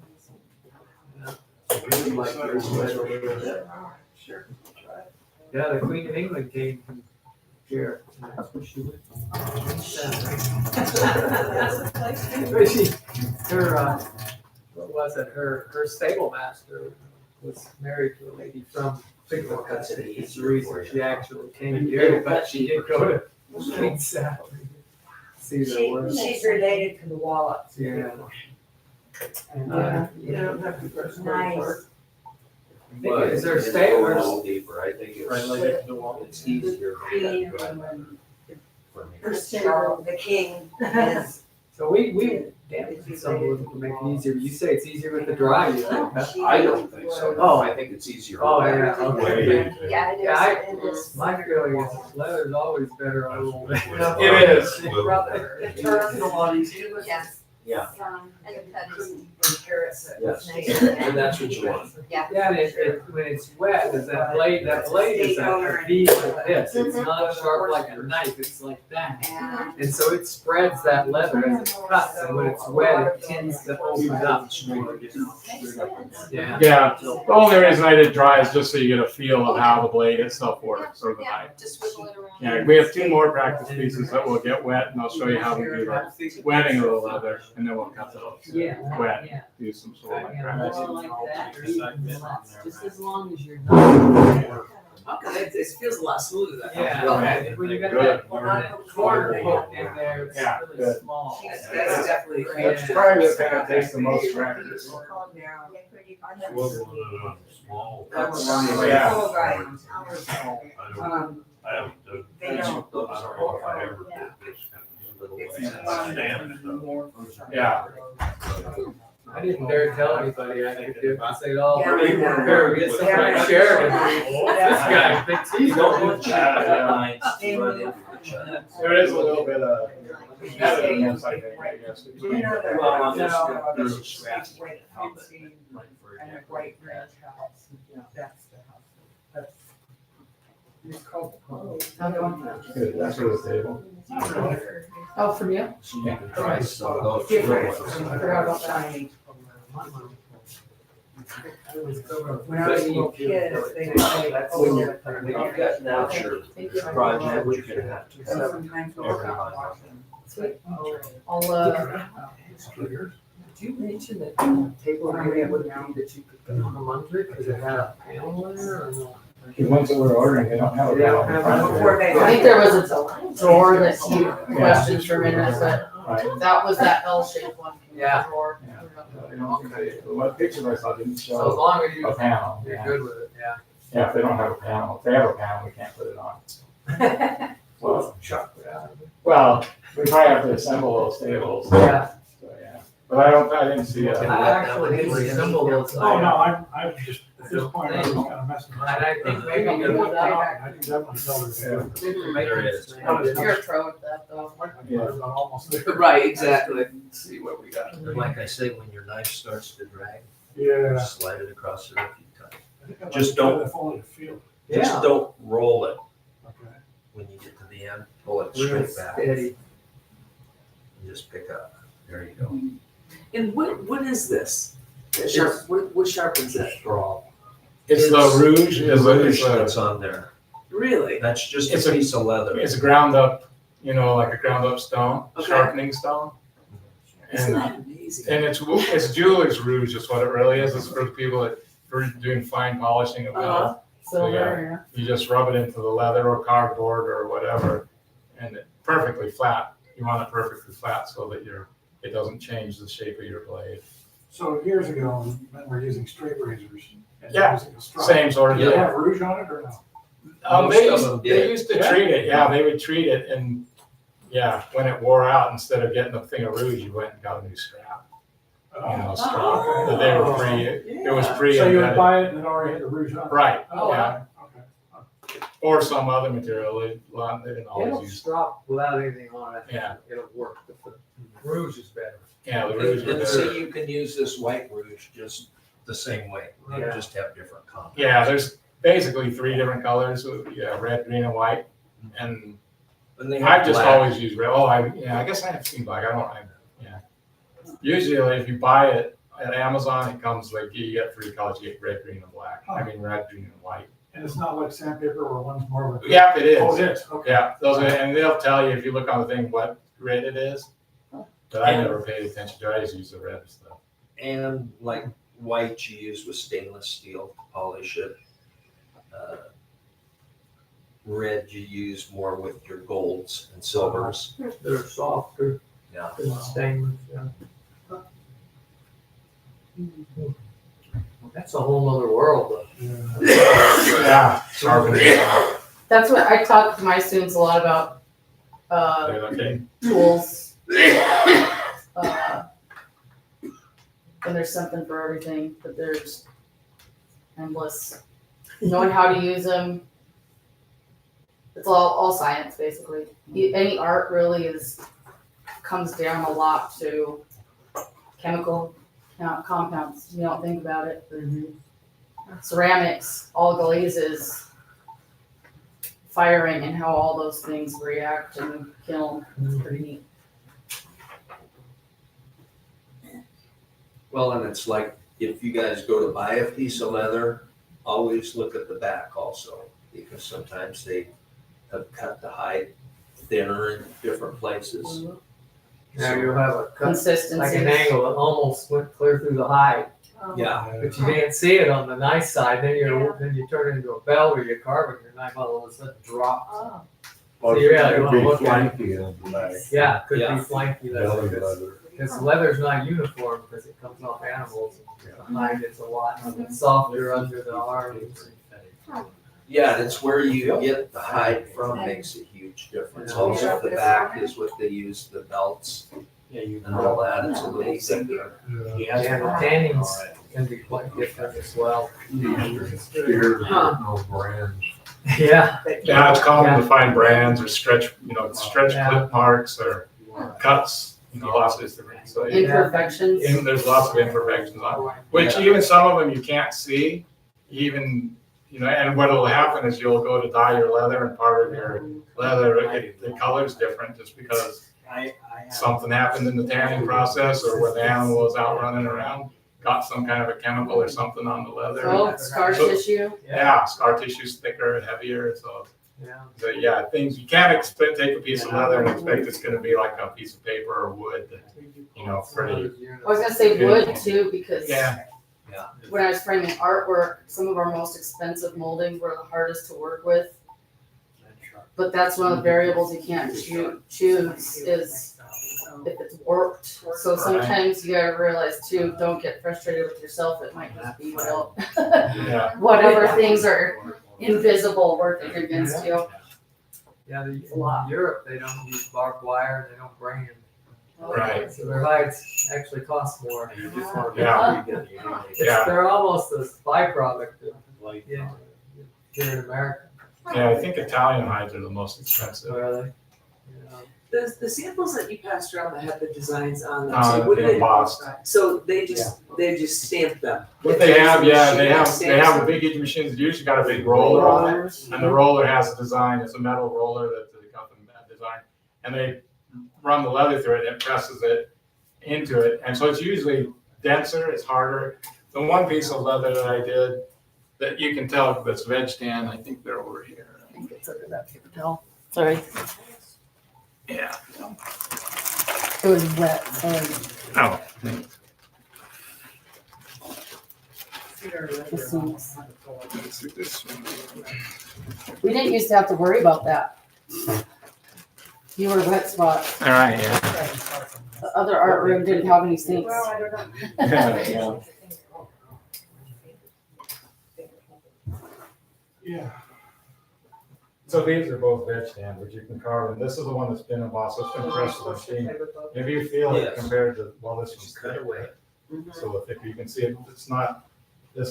Speaker 3: Sure. Yeah, the Queen of England came from here. And that's where she went. Her, what was it? Her stable master was married to a lady from Bigelow Custody. It's the reason she actually came here, but she did go to Queen Sally. See the work.
Speaker 7: She's related to the Wallops.
Speaker 3: Yeah. And,
Speaker 10: You don't have to brush
Speaker 7: Nice.
Speaker 3: is there a stable or?
Speaker 5: Deeper, I think it's.
Speaker 3: Related to the wall.
Speaker 5: It's easier.
Speaker 7: Queen,
Speaker 5: for me.
Speaker 7: the king is
Speaker 3: So we dampened some of it to make it easier. You say it's easier with the dry, you think, huh?
Speaker 5: I don't think so. No, I think it's easier.
Speaker 3: Oh, yeah, okay.
Speaker 6: Yeah, it is,
Speaker 3: Yeah,
Speaker 6: it is.
Speaker 3: My feeling is leather's always better on a little bit.
Speaker 2: It is.
Speaker 14: It turns a lot easier.
Speaker 6: Yes.
Speaker 5: Yeah.
Speaker 6: And the cut is.
Speaker 5: Yes.
Speaker 6: Nice.
Speaker 5: And that's what you want.
Speaker 6: Yeah.
Speaker 3: Yeah, and when it's wet, is that blade is a V like this. It's not sharp like a knife, it's like that. And so it spreads that leather as it cuts, and when it's wet, it tends to open up. Yeah.
Speaker 2: Yeah, the only reason I did dry is just so you get a feel of how the blade itself works, or the knife.
Speaker 6: Just wiggle it around.
Speaker 2: Yeah, we have 2 more practice pieces that will get wet, and I'll show you how we do the wetting of the leather, and then we'll cut those.
Speaker 3: Yeah.
Speaker 2: Wet,
Speaker 3: Yeah.
Speaker 2: do some sort of like
Speaker 3: Yeah,
Speaker 2: practice.
Speaker 3: more like that, or even less, just as long as you're not.
Speaker 13: Okay, it feels a lot smoother.
Speaker 3: Yeah,
Speaker 13: Okay.
Speaker 3: when you got
Speaker 2: Good.
Speaker 3: that corner hook in there, it's
Speaker 2: Yeah,
Speaker 3: really
Speaker 2: good.
Speaker 3: small.
Speaker 13: That's definitely.
Speaker 2: That's probably the thing that takes the most practice.
Speaker 4: Small.
Speaker 14: That's-
Speaker 2: Yeah.
Speaker 4: I haven't done.
Speaker 7: They
Speaker 4: I
Speaker 7: don't.
Speaker 4: don't know if I ever did this kind of stand stuff.
Speaker 2: Yeah.
Speaker 3: I didn't dare tell anybody I could do it, I said, oh,
Speaker 7: Yeah.
Speaker 3: better get somebody sharing. This guy thinks he's going to.
Speaker 2: There is a little bit of competitiveness, I think, I guess. between-
Speaker 7: You know, the-
Speaker 5: Well,
Speaker 7: no,
Speaker 5: there's a
Speaker 7: the
Speaker 5: scratch.
Speaker 7: white fencing and a white ranch house, that's the house. That's. It's called.
Speaker 2: Good, that's for the table.
Speaker 1: Oh, from you?
Speaker 5: So you can try some of those.
Speaker 7: Different, I forgot about shiny. When I was a little kid, they would say, oh, yeah.
Speaker 5: You've got now your project, you're gonna have to.
Speaker 7: And sometimes we'll go out watching.
Speaker 1: I'll,
Speaker 3: Did you mention that table area would be that you could put them under it, because it had a panel there or no?
Speaker 2: The ones that we're ordering, they don't have a
Speaker 3: They don't
Speaker 2: panel in
Speaker 3: have
Speaker 2: front of it.
Speaker 7: Before they.
Speaker 1: I think there was a drawer that he questioned for a minute, but
Speaker 2: Right.
Speaker 1: that was that L-shaped one.
Speaker 3: Yeah.
Speaker 1: Drawer.
Speaker 2: They don't- What pictures I saw didn't
Speaker 3: So as
Speaker 2: show
Speaker 3: long as you,
Speaker 2: a panel.
Speaker 3: you're
Speaker 2: Yeah.
Speaker 3: good with it, yeah.
Speaker 2: Yeah, if they don't have a panel, if they have a panel, we can't put it on. Well,
Speaker 3: Chuck it out.
Speaker 2: well, we probably have to assemble those tables.
Speaker 3: Yeah.
Speaker 2: So, yeah. But I didn't see it.
Speaker 3: I actually didn't reassemble those.
Speaker 12: Oh, no, I'm just, at this point, I'm just kind of messing
Speaker 3: And
Speaker 12: around.
Speaker 3: I think maybe
Speaker 12: You
Speaker 3: you
Speaker 12: look
Speaker 3: could
Speaker 12: that up, and I think that one's better.
Speaker 5: There it is.
Speaker 1: You're a pro at that though.
Speaker 12: Yeah, almost there.
Speaker 13: Right, exactly. Let's see what we got.
Speaker 5: And like I say, when your knife starts to drag,
Speaker 12: Yeah.
Speaker 5: just slide it across there a few times.
Speaker 12: I think I'd
Speaker 5: Just
Speaker 12: like to
Speaker 5: don't-
Speaker 12: try that fully to feel.
Speaker 5: Just don't roll it
Speaker 12: Okay.
Speaker 5: when you get to the end, pull it
Speaker 3: Real
Speaker 5: straight back
Speaker 3: steady.
Speaker 5: and just pick up. There you go.
Speaker 13: And what is this? That sharp, what sharpens it?
Speaker 5: Straw.
Speaker 2: It's the rouge,
Speaker 5: The
Speaker 2: is
Speaker 5: rouge
Speaker 2: a,
Speaker 5: that's on there.
Speaker 13: Really?
Speaker 5: That's just
Speaker 2: It's
Speaker 5: a
Speaker 2: a-
Speaker 5: piece of leather.
Speaker 2: it's a ground up, like a ground up stone,
Speaker 13: Okay.
Speaker 2: sharpening stone.
Speaker 13: Isn't
Speaker 2: And,
Speaker 13: that amazing?
Speaker 2: and it's jeweler's rouge is what it really is. It's for people that, for doing fine polishing of metal.
Speaker 13: Uh-huh.
Speaker 1: Silver,
Speaker 2: You just rub it into the leather or cardboard or whatever, and it perfectly flat. You want it perfectly flat so that it doesn't change the shape of your blade.
Speaker 12: So years ago, when we're using straight razors. and
Speaker 2: Yeah,
Speaker 12: using a straw,
Speaker 2: Same sort of
Speaker 12: Did it
Speaker 2: thing.
Speaker 12: have rouge on it or no?
Speaker 2: They
Speaker 5: Most of them
Speaker 2: used, they
Speaker 5: did.
Speaker 2: used to
Speaker 12: Yeah.
Speaker 2: treat it, yeah, they would treat it, and, yeah, when it wore out, instead of getting a thing of rouge, you went and got a new strap. Straw,
Speaker 12: okay.
Speaker 2: that they were it was
Speaker 12: So you would
Speaker 2: pre-invented.
Speaker 12: buy it and it already had the rouge on it?
Speaker 2: Right,
Speaker 12: Oh,
Speaker 2: yeah,
Speaker 12: okay.
Speaker 2: or some other material, they didn't
Speaker 3: It'll
Speaker 2: always use,
Speaker 3: stop without anything on it.
Speaker 2: Yeah.
Speaker 3: It'll work, but the rouge is better.
Speaker 2: yeah, the rouge
Speaker 5: And
Speaker 2: was
Speaker 5: so
Speaker 2: better.
Speaker 5: you can use this white rouge just the same way. They
Speaker 3: Yeah.
Speaker 5: just have different colors.
Speaker 2: Yeah, there's basically 3 different colors, red, green, and white, and
Speaker 5: And they have
Speaker 2: I've just
Speaker 5: black.
Speaker 2: always used red. Oh, I guess I have seen black. Yeah. Usually, if you buy it at Amazon, it comes like you get 3 colors. You get red, green, and black. I mean, red, green, and white.
Speaker 12: And it's not like sandpaper where one's more of a.
Speaker 2: Yeah, it is.
Speaker 12: Oh, it is, okay.
Speaker 2: Yeah, and they'll tell you if you look on the thing what grid it is. But I never paid attention to it. I just use the red stuff.
Speaker 5: And like white you use with stainless steel to polish it. Red you use more with your golds and silvers.
Speaker 3: They're softer
Speaker 5: Yeah.
Speaker 3: than stainless, yeah. That's a whole nother world, though.
Speaker 2: Yeah.
Speaker 1: That's what I talk to my students a lot about,
Speaker 2: Okay.
Speaker 1: tools. And there's something for everything, but there's endless. Knowing how to use them. It's all science basically. Any art really comes down a lot to chemical compounds. You don't think about it. Ceramics, all glazes, firing, and how all those things react and kiln. It's pretty neat.
Speaker 5: Well, and it's like, if you guys go to buy a piece of leather, always look at the back also, because sometimes they have cut the hide thinner in different places.
Speaker 3: Now you'll have a cut,
Speaker 1: Consistency.
Speaker 3: like an angle that almost went clear through the hide,
Speaker 5: Yeah,
Speaker 3: but you can't see it on the nice side, then you turn it into a bell where you're carving, your knife all of a sudden drops.
Speaker 6: Oh.
Speaker 3: So you really
Speaker 11: It'd
Speaker 3: wanna
Speaker 11: be
Speaker 3: look at it.
Speaker 11: flanky on the back.
Speaker 3: Yeah, could be
Speaker 5: Yeah.
Speaker 3: flanky
Speaker 11: Belly
Speaker 3: leather,
Speaker 11: leather.
Speaker 3: because leather's not uniform, because it comes off animals, and the hide is a lot softer under the arms.
Speaker 5: yeah, and it's where you get the hide from makes a huge difference. Also, the back is what they use, the belts and all that, it's a little thicker.
Speaker 3: Yeah, the tannings can be quite different as well.
Speaker 11: Steers, no brands.
Speaker 3: Yeah.
Speaker 2: Yeah, it's common to find brands or stretch
Speaker 3: Yeah.
Speaker 2: clip marks or cuts, lots of different. So
Speaker 1: Imperfections.
Speaker 2: there's lots of imperfections on it, which even some of them you can't see, even, and what'll happen is you'll go to dye your leather and part of your leather, the color's different just because something happened in the tanning process or when the animal was out running around, got some kind of a chemical or something on the leather.
Speaker 1: Oh, scar tissue.
Speaker 2: Yeah, scar tissue's thicker, heavier, so.
Speaker 3: Yeah.
Speaker 2: So yeah, things you can't expect. Take a piece of leather and expect it's going to be like a piece of paper or wood. Pretty.
Speaker 1: I was gonna say wood too, because
Speaker 2: Yeah.
Speaker 1: when I was framing artwork, some of our most expensive moldings were the hardest to work with. But that's one of the variables you can't choose is if it's warped. So sometimes you gotta realize too, don't get frustrated with yourself. It might just be
Speaker 2: Yeah.
Speaker 1: whatever things are invisible working against you.
Speaker 3: Yeah,
Speaker 1: a lot.
Speaker 3: in Europe, they don't use barbed wire, they don't brand.
Speaker 2: Right.
Speaker 3: So their hides actually cost more.
Speaker 2: Yeah. Yeah.
Speaker 3: They're almost a byproduct of, here in America.
Speaker 2: Yeah, I think Italian hides are the most expensive.
Speaker 3: Really?
Speaker 13: The samples that you passed around that have the designs on them, so what do
Speaker 2: Yeah,
Speaker 13: they,
Speaker 2: embossed.
Speaker 13: so they just stamp them?
Speaker 2: What they have, they have a big heat machine. It's usually got a big roller on it, and the roller has a design. It's a metal roller that they got them design, and they run the leather through it and it presses it into it, and so it's usually denser. It's harder. The one piece of leather that I did that you can tell that's veg tan. I think they're over here.
Speaker 1: I think it's under that paper towel. Sorry.
Speaker 2: Yeah.
Speaker 1: It was wet, sorry.
Speaker 2: Oh.
Speaker 1: We didn't used to have to worry about that. You were wet spot.
Speaker 2: All right. Yeah.
Speaker 1: The other art room didn't have any sinks.
Speaker 7: Well, I don't know.
Speaker 2: Yeah. So these are both veg tan, which you can carve, and this is the one that's been embossed. It's been pressed with a machine. Maybe you feel it
Speaker 5: Yes.
Speaker 2: compared to, well, this one's
Speaker 5: Cut
Speaker 2: thick.
Speaker 5: away.
Speaker 2: So the thicker you can see it, this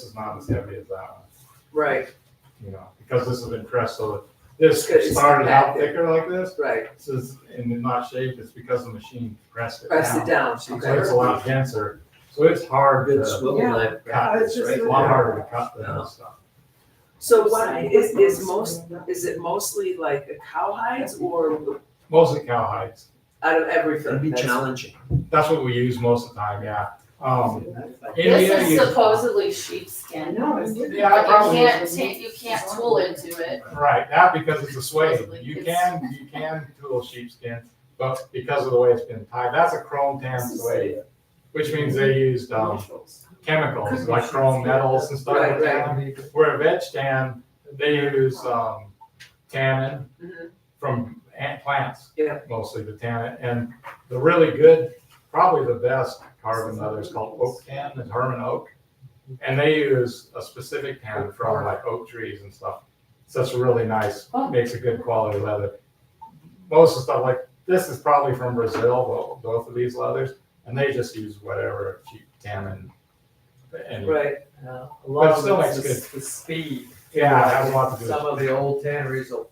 Speaker 2: is not as heavy as that one,
Speaker 13: Right,
Speaker 2: because this has been pressed, so this
Speaker 13: It's
Speaker 2: started out
Speaker 13: compacted.
Speaker 2: thicker like this.
Speaker 13: right,
Speaker 2: This is, and it's not shaped, it's because the machine pressed it
Speaker 13: press it down,
Speaker 2: So
Speaker 13: okay.
Speaker 2: it's a lot denser, so it's hard
Speaker 5: Good
Speaker 2: to
Speaker 5: swivel
Speaker 14: Yeah.
Speaker 5: knife.
Speaker 2: cut,
Speaker 14: it's
Speaker 2: it's
Speaker 14: just
Speaker 2: a lot harder to cut than
Speaker 5: Yeah.
Speaker 2: this stuff.
Speaker 13: So what, is it mostly like a cowhides or
Speaker 2: Mostly cow hides.
Speaker 13: out of everything?
Speaker 5: That'd be
Speaker 13: That's-
Speaker 5: challenging.
Speaker 2: That's what we use most of the time, yeah.
Speaker 1: This
Speaker 2: India,
Speaker 1: is
Speaker 2: you-
Speaker 1: supposedly sheepskin.
Speaker 2: Yeah,
Speaker 1: But
Speaker 2: probably.
Speaker 1: you can't tool into it.
Speaker 2: Right, that because it's a suede.
Speaker 1: Supposedly,
Speaker 2: You
Speaker 1: it's-
Speaker 2: can tool sheepskin, but because of the way it's been tied, that's a chrome tan suede, which means they used chemicals like chrome metals and stuff like that. Where a veg tan, they use tannin
Speaker 13: Mhm.
Speaker 2: from plants.
Speaker 13: Yeah.
Speaker 2: Mostly the tannin, and the really good, probably the best carbon leather is called oak tan, it's Herman oak. And they use a specific tan from like oak trees and stuff. So it's really nice, makes a good quality leather. Most of the stuff like this is probably from Brazil, both of these leathers, and they just use whatever cheap tan and
Speaker 3: Right. A
Speaker 2: But
Speaker 3: lot
Speaker 2: it
Speaker 3: of
Speaker 2: still
Speaker 3: it's
Speaker 2: makes
Speaker 3: the speed.
Speaker 2: yeah, it has a lot to do with
Speaker 3: Some of the old tanneries will,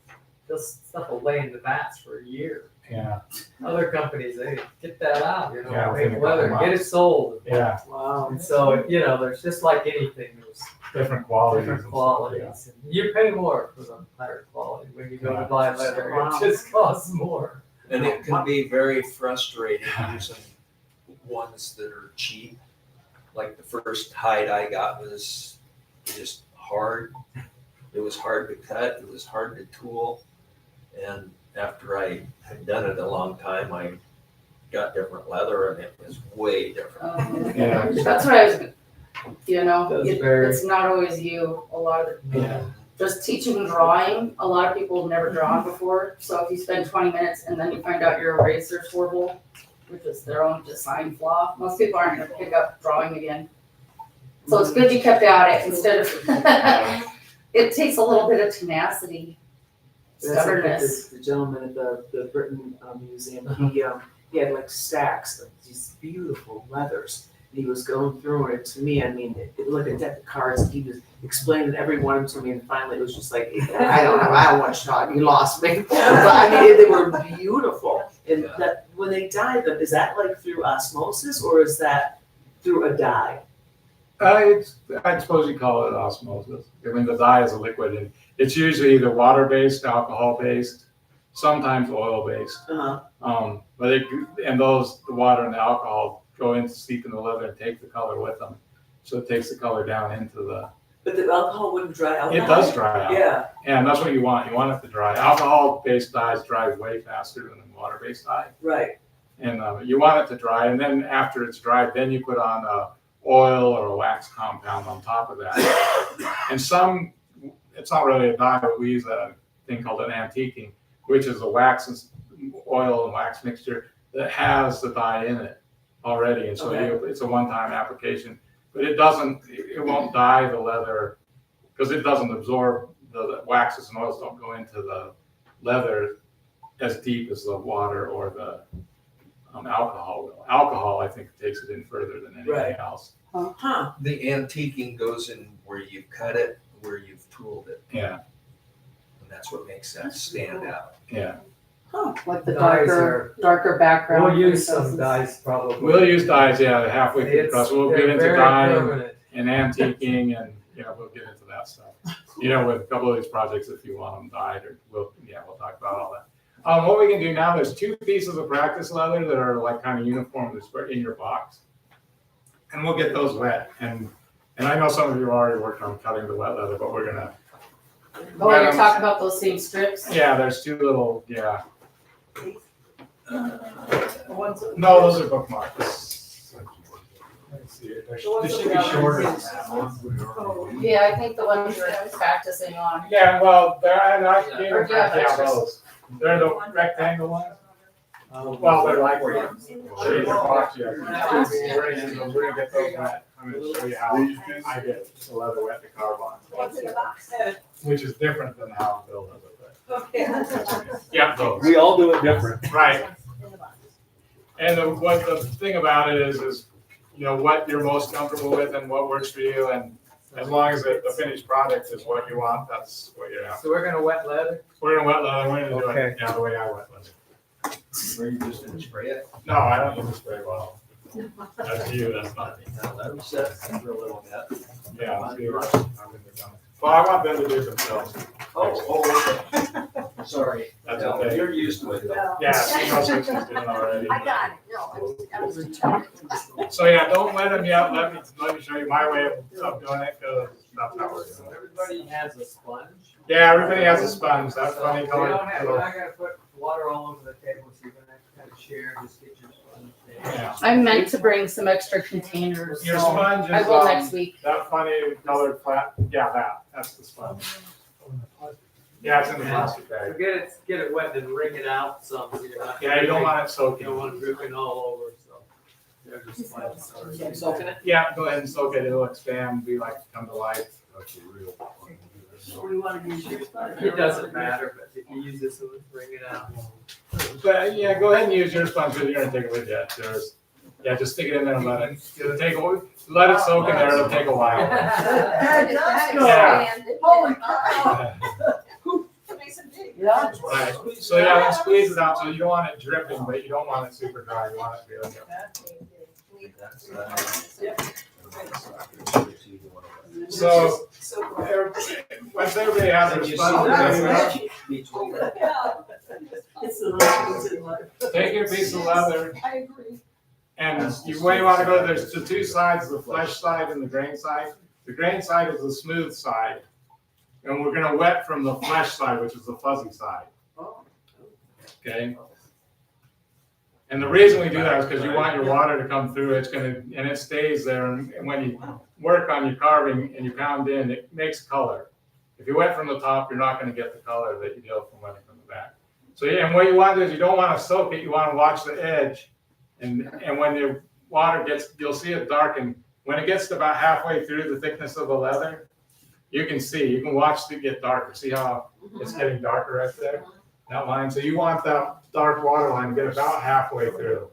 Speaker 3: this stuff will lay in the vats for a year.
Speaker 2: yeah,
Speaker 3: Other companies, they get that out, you know,
Speaker 2: Yeah,
Speaker 3: make
Speaker 2: within a
Speaker 3: leather,
Speaker 2: couple
Speaker 3: get it sold.
Speaker 2: yeah,
Speaker 13: Wow.
Speaker 3: And so, you know, there's just like anything, there's
Speaker 2: different qualities.
Speaker 3: different
Speaker 2: and stuff,
Speaker 3: qualities. And you pay more for the higher quality when you go to buy leather,
Speaker 13: Wow.
Speaker 3: it just costs more.
Speaker 5: And it can be very frustrating using ones that are cheap. Like the first hide I got was just hard. It was hard to cut, it was hard to tool. And after I had done it a long time, I got different leather and it was way different.
Speaker 2: Yeah.
Speaker 1: That's what I was, you know,
Speaker 3: Does vary.
Speaker 1: it's not always you, a lot of the,
Speaker 2: Yeah.
Speaker 1: just teaching drawing, a lot of people have never drawn before, so if you spend 20 minutes and then you find out your eraser's horrible, which is their own design flaw, most people aren't gonna pick up drawing again. So it's good you kept at it instead of, it takes a little bit of tenacity,
Speaker 13: That's like
Speaker 1: stubbornness.
Speaker 13: the gentleman at the Britain Museum, he had like stacks of these beautiful leathers. And he was going through it to me, I mean, it looked like a deck of cards, and he was explaining every one to me, and finally it was just like, I don't want to talk, you lost me. But I mean, they were beautiful. And that, when they dye them, is that like through osmosis, or is that through a dye?
Speaker 2: I suppose you call it osmosis. I mean, the dye is a liquid, and it's usually either water-based, alcohol-based, sometimes oil-based.
Speaker 13: Uh-huh.
Speaker 2: But the water and the alcohol go in, steep in the leather and take the color with them. So it takes the color down into the.
Speaker 13: But the alcohol wouldn't dry out?
Speaker 2: It does dry out.
Speaker 13: Yeah.
Speaker 2: And that's what you want. You want it to dry. Alcohol-based dyes dry way faster than the water-based dye.
Speaker 13: Right.
Speaker 2: And you want it to dry, and then after it's dried, then you put on oil or a wax compound on top of that. And some, it's not really a dye, but we use a thing called an antiquing, which is a wax and oil and wax mixture that has the dye in it already. And so it's a one-time application, but it won't dye the leather because it doesn't absorb, the waxes and oils don't go into the leather as deep as the water or the alcohol will. Alcohol, I think, takes it in further than anything else.
Speaker 13: Huh.
Speaker 5: The antiquing goes in where you've cut it, where you've tooled it,
Speaker 2: Yeah,
Speaker 5: and that's what makes that stand out.
Speaker 2: yeah.
Speaker 1: Like the
Speaker 3: Dyes
Speaker 1: darker background.
Speaker 3: We'll use
Speaker 1: processes.
Speaker 3: some dyes probably.
Speaker 2: We'll use dyes, yeah, halfway through the process. We'll get
Speaker 3: They're
Speaker 2: into
Speaker 3: very
Speaker 2: dyeing
Speaker 3: permanent.
Speaker 2: and antiquing and, we'll get into that stuff. With a couple of these projects, if you want them dyed, or we'll talk about all that. What we can do now, there's 2 pieces of practice leather that are like kind of uniform in your box. And we'll get those wet. And I know some of you already worked on cutting the wet leather, but we're gonna.
Speaker 1: Oh, you're talking about those same strips?
Speaker 2: Yeah, there's 2 little, no, those are bookmarks. Let's see, they should be shorter than that.
Speaker 1: Yeah, I think the ones that I was practicing on.
Speaker 2: Yeah, well, I gave
Speaker 1: Or do you have extras?
Speaker 2: those. They're the rectangle ones. Well, they're like, they're box, yeah. We're gonna get those wet. I'm gonna show you how I get the leather wet to carve on.
Speaker 6: What's in the box?
Speaker 2: Which is different than how Bill does it, but.
Speaker 6: Okay.
Speaker 2: Yeah, those.
Speaker 5: We all do it different.
Speaker 2: Right. And what the thing about it is, what you're most comfortable with and what works for you, and as long as the finished product is what you want, that's what you're after.
Speaker 3: So we're gonna wet leather?
Speaker 2: We're gonna wet leather, we're gonna do
Speaker 3: Okay.
Speaker 2: it, the way I wet leather.
Speaker 5: Where you just gonna spray it?
Speaker 2: No, I don't use a spray bottle. That's you, that's not me.
Speaker 5: Now, let them set for a little bit.
Speaker 2: Yeah, let's be right. Well, I want them to do it themselves.
Speaker 5: Sorry.
Speaker 2: That's
Speaker 5: No,
Speaker 2: okay.
Speaker 5: You're used to it though.
Speaker 2: Yeah, she knows what she's doing already.
Speaker 6: I got it, no, I was.
Speaker 2: So yeah, don't let them yet, let me show you my way of doing it, because that's how we're doing it.
Speaker 3: Everybody has a sponge.
Speaker 2: Yeah, everybody has a sponge, that's
Speaker 3: So
Speaker 2: funny
Speaker 3: we don't
Speaker 2: color.
Speaker 3: have, I gotta put water all over the table, so you're gonna have to kind of share, just get your sponge there.
Speaker 2: Yeah.
Speaker 1: I meant to bring some extra containers,
Speaker 2: Your
Speaker 1: so
Speaker 2: sponge is,
Speaker 1: I will next week.
Speaker 2: that funny colored plat, that's the sponge. Yeah, it's in the plastic
Speaker 3: So
Speaker 2: bag.
Speaker 3: get it wet and wring it out some, so you're not.
Speaker 2: Yeah, you don't want it
Speaker 3: You
Speaker 2: soaking.
Speaker 3: don't want it dripping all over, so. There's a sponge.
Speaker 13: So I'm soaking it?
Speaker 2: Yeah, go ahead and soak it, it'll expand, be like, come to life.
Speaker 14: So we want to use your sponge.
Speaker 3: It doesn't matter, but if you use this one, bring it out.
Speaker 2: But yeah, go ahead and use your sponge, because you're gonna take it with you. Yeah, just stick it in there and let it soak in there, it'll take a while.
Speaker 6: That does go
Speaker 2: Yeah.
Speaker 6: in.
Speaker 14: Holy cow.
Speaker 6: Nice and big.
Speaker 14: Yeah.
Speaker 2: Right, so yeah, then squeeze it out, so you don't want it dripping, but you don't want it super dry, you want it to be like. So, once everybody has their stuff,
Speaker 14: It's the little things in life.
Speaker 2: take your piece of leather,
Speaker 6: I agree.
Speaker 2: and you, where you wanna go, there's the two sides, the flesh side and the grain side. The grain side is the smooth side, and we're gonna wet from the flesh side, which is the fuzzy side. Okay? And the reason we do that is because you want your water to come through, it's gonna, and it stays there, and when you work on your carving and you pound in, it makes color. If you wet from the top, you're not gonna get the color that you do from wetting from the back. So, yeah, and what you want to do is you don't wanna soak it, you wanna watch the edge, and when your water gets, you'll see it darken. When it gets to about halfway through the thickness of the leather, you can watch it get darker. See how it's getting darker right there? That line, so you want that dark water line to get about halfway through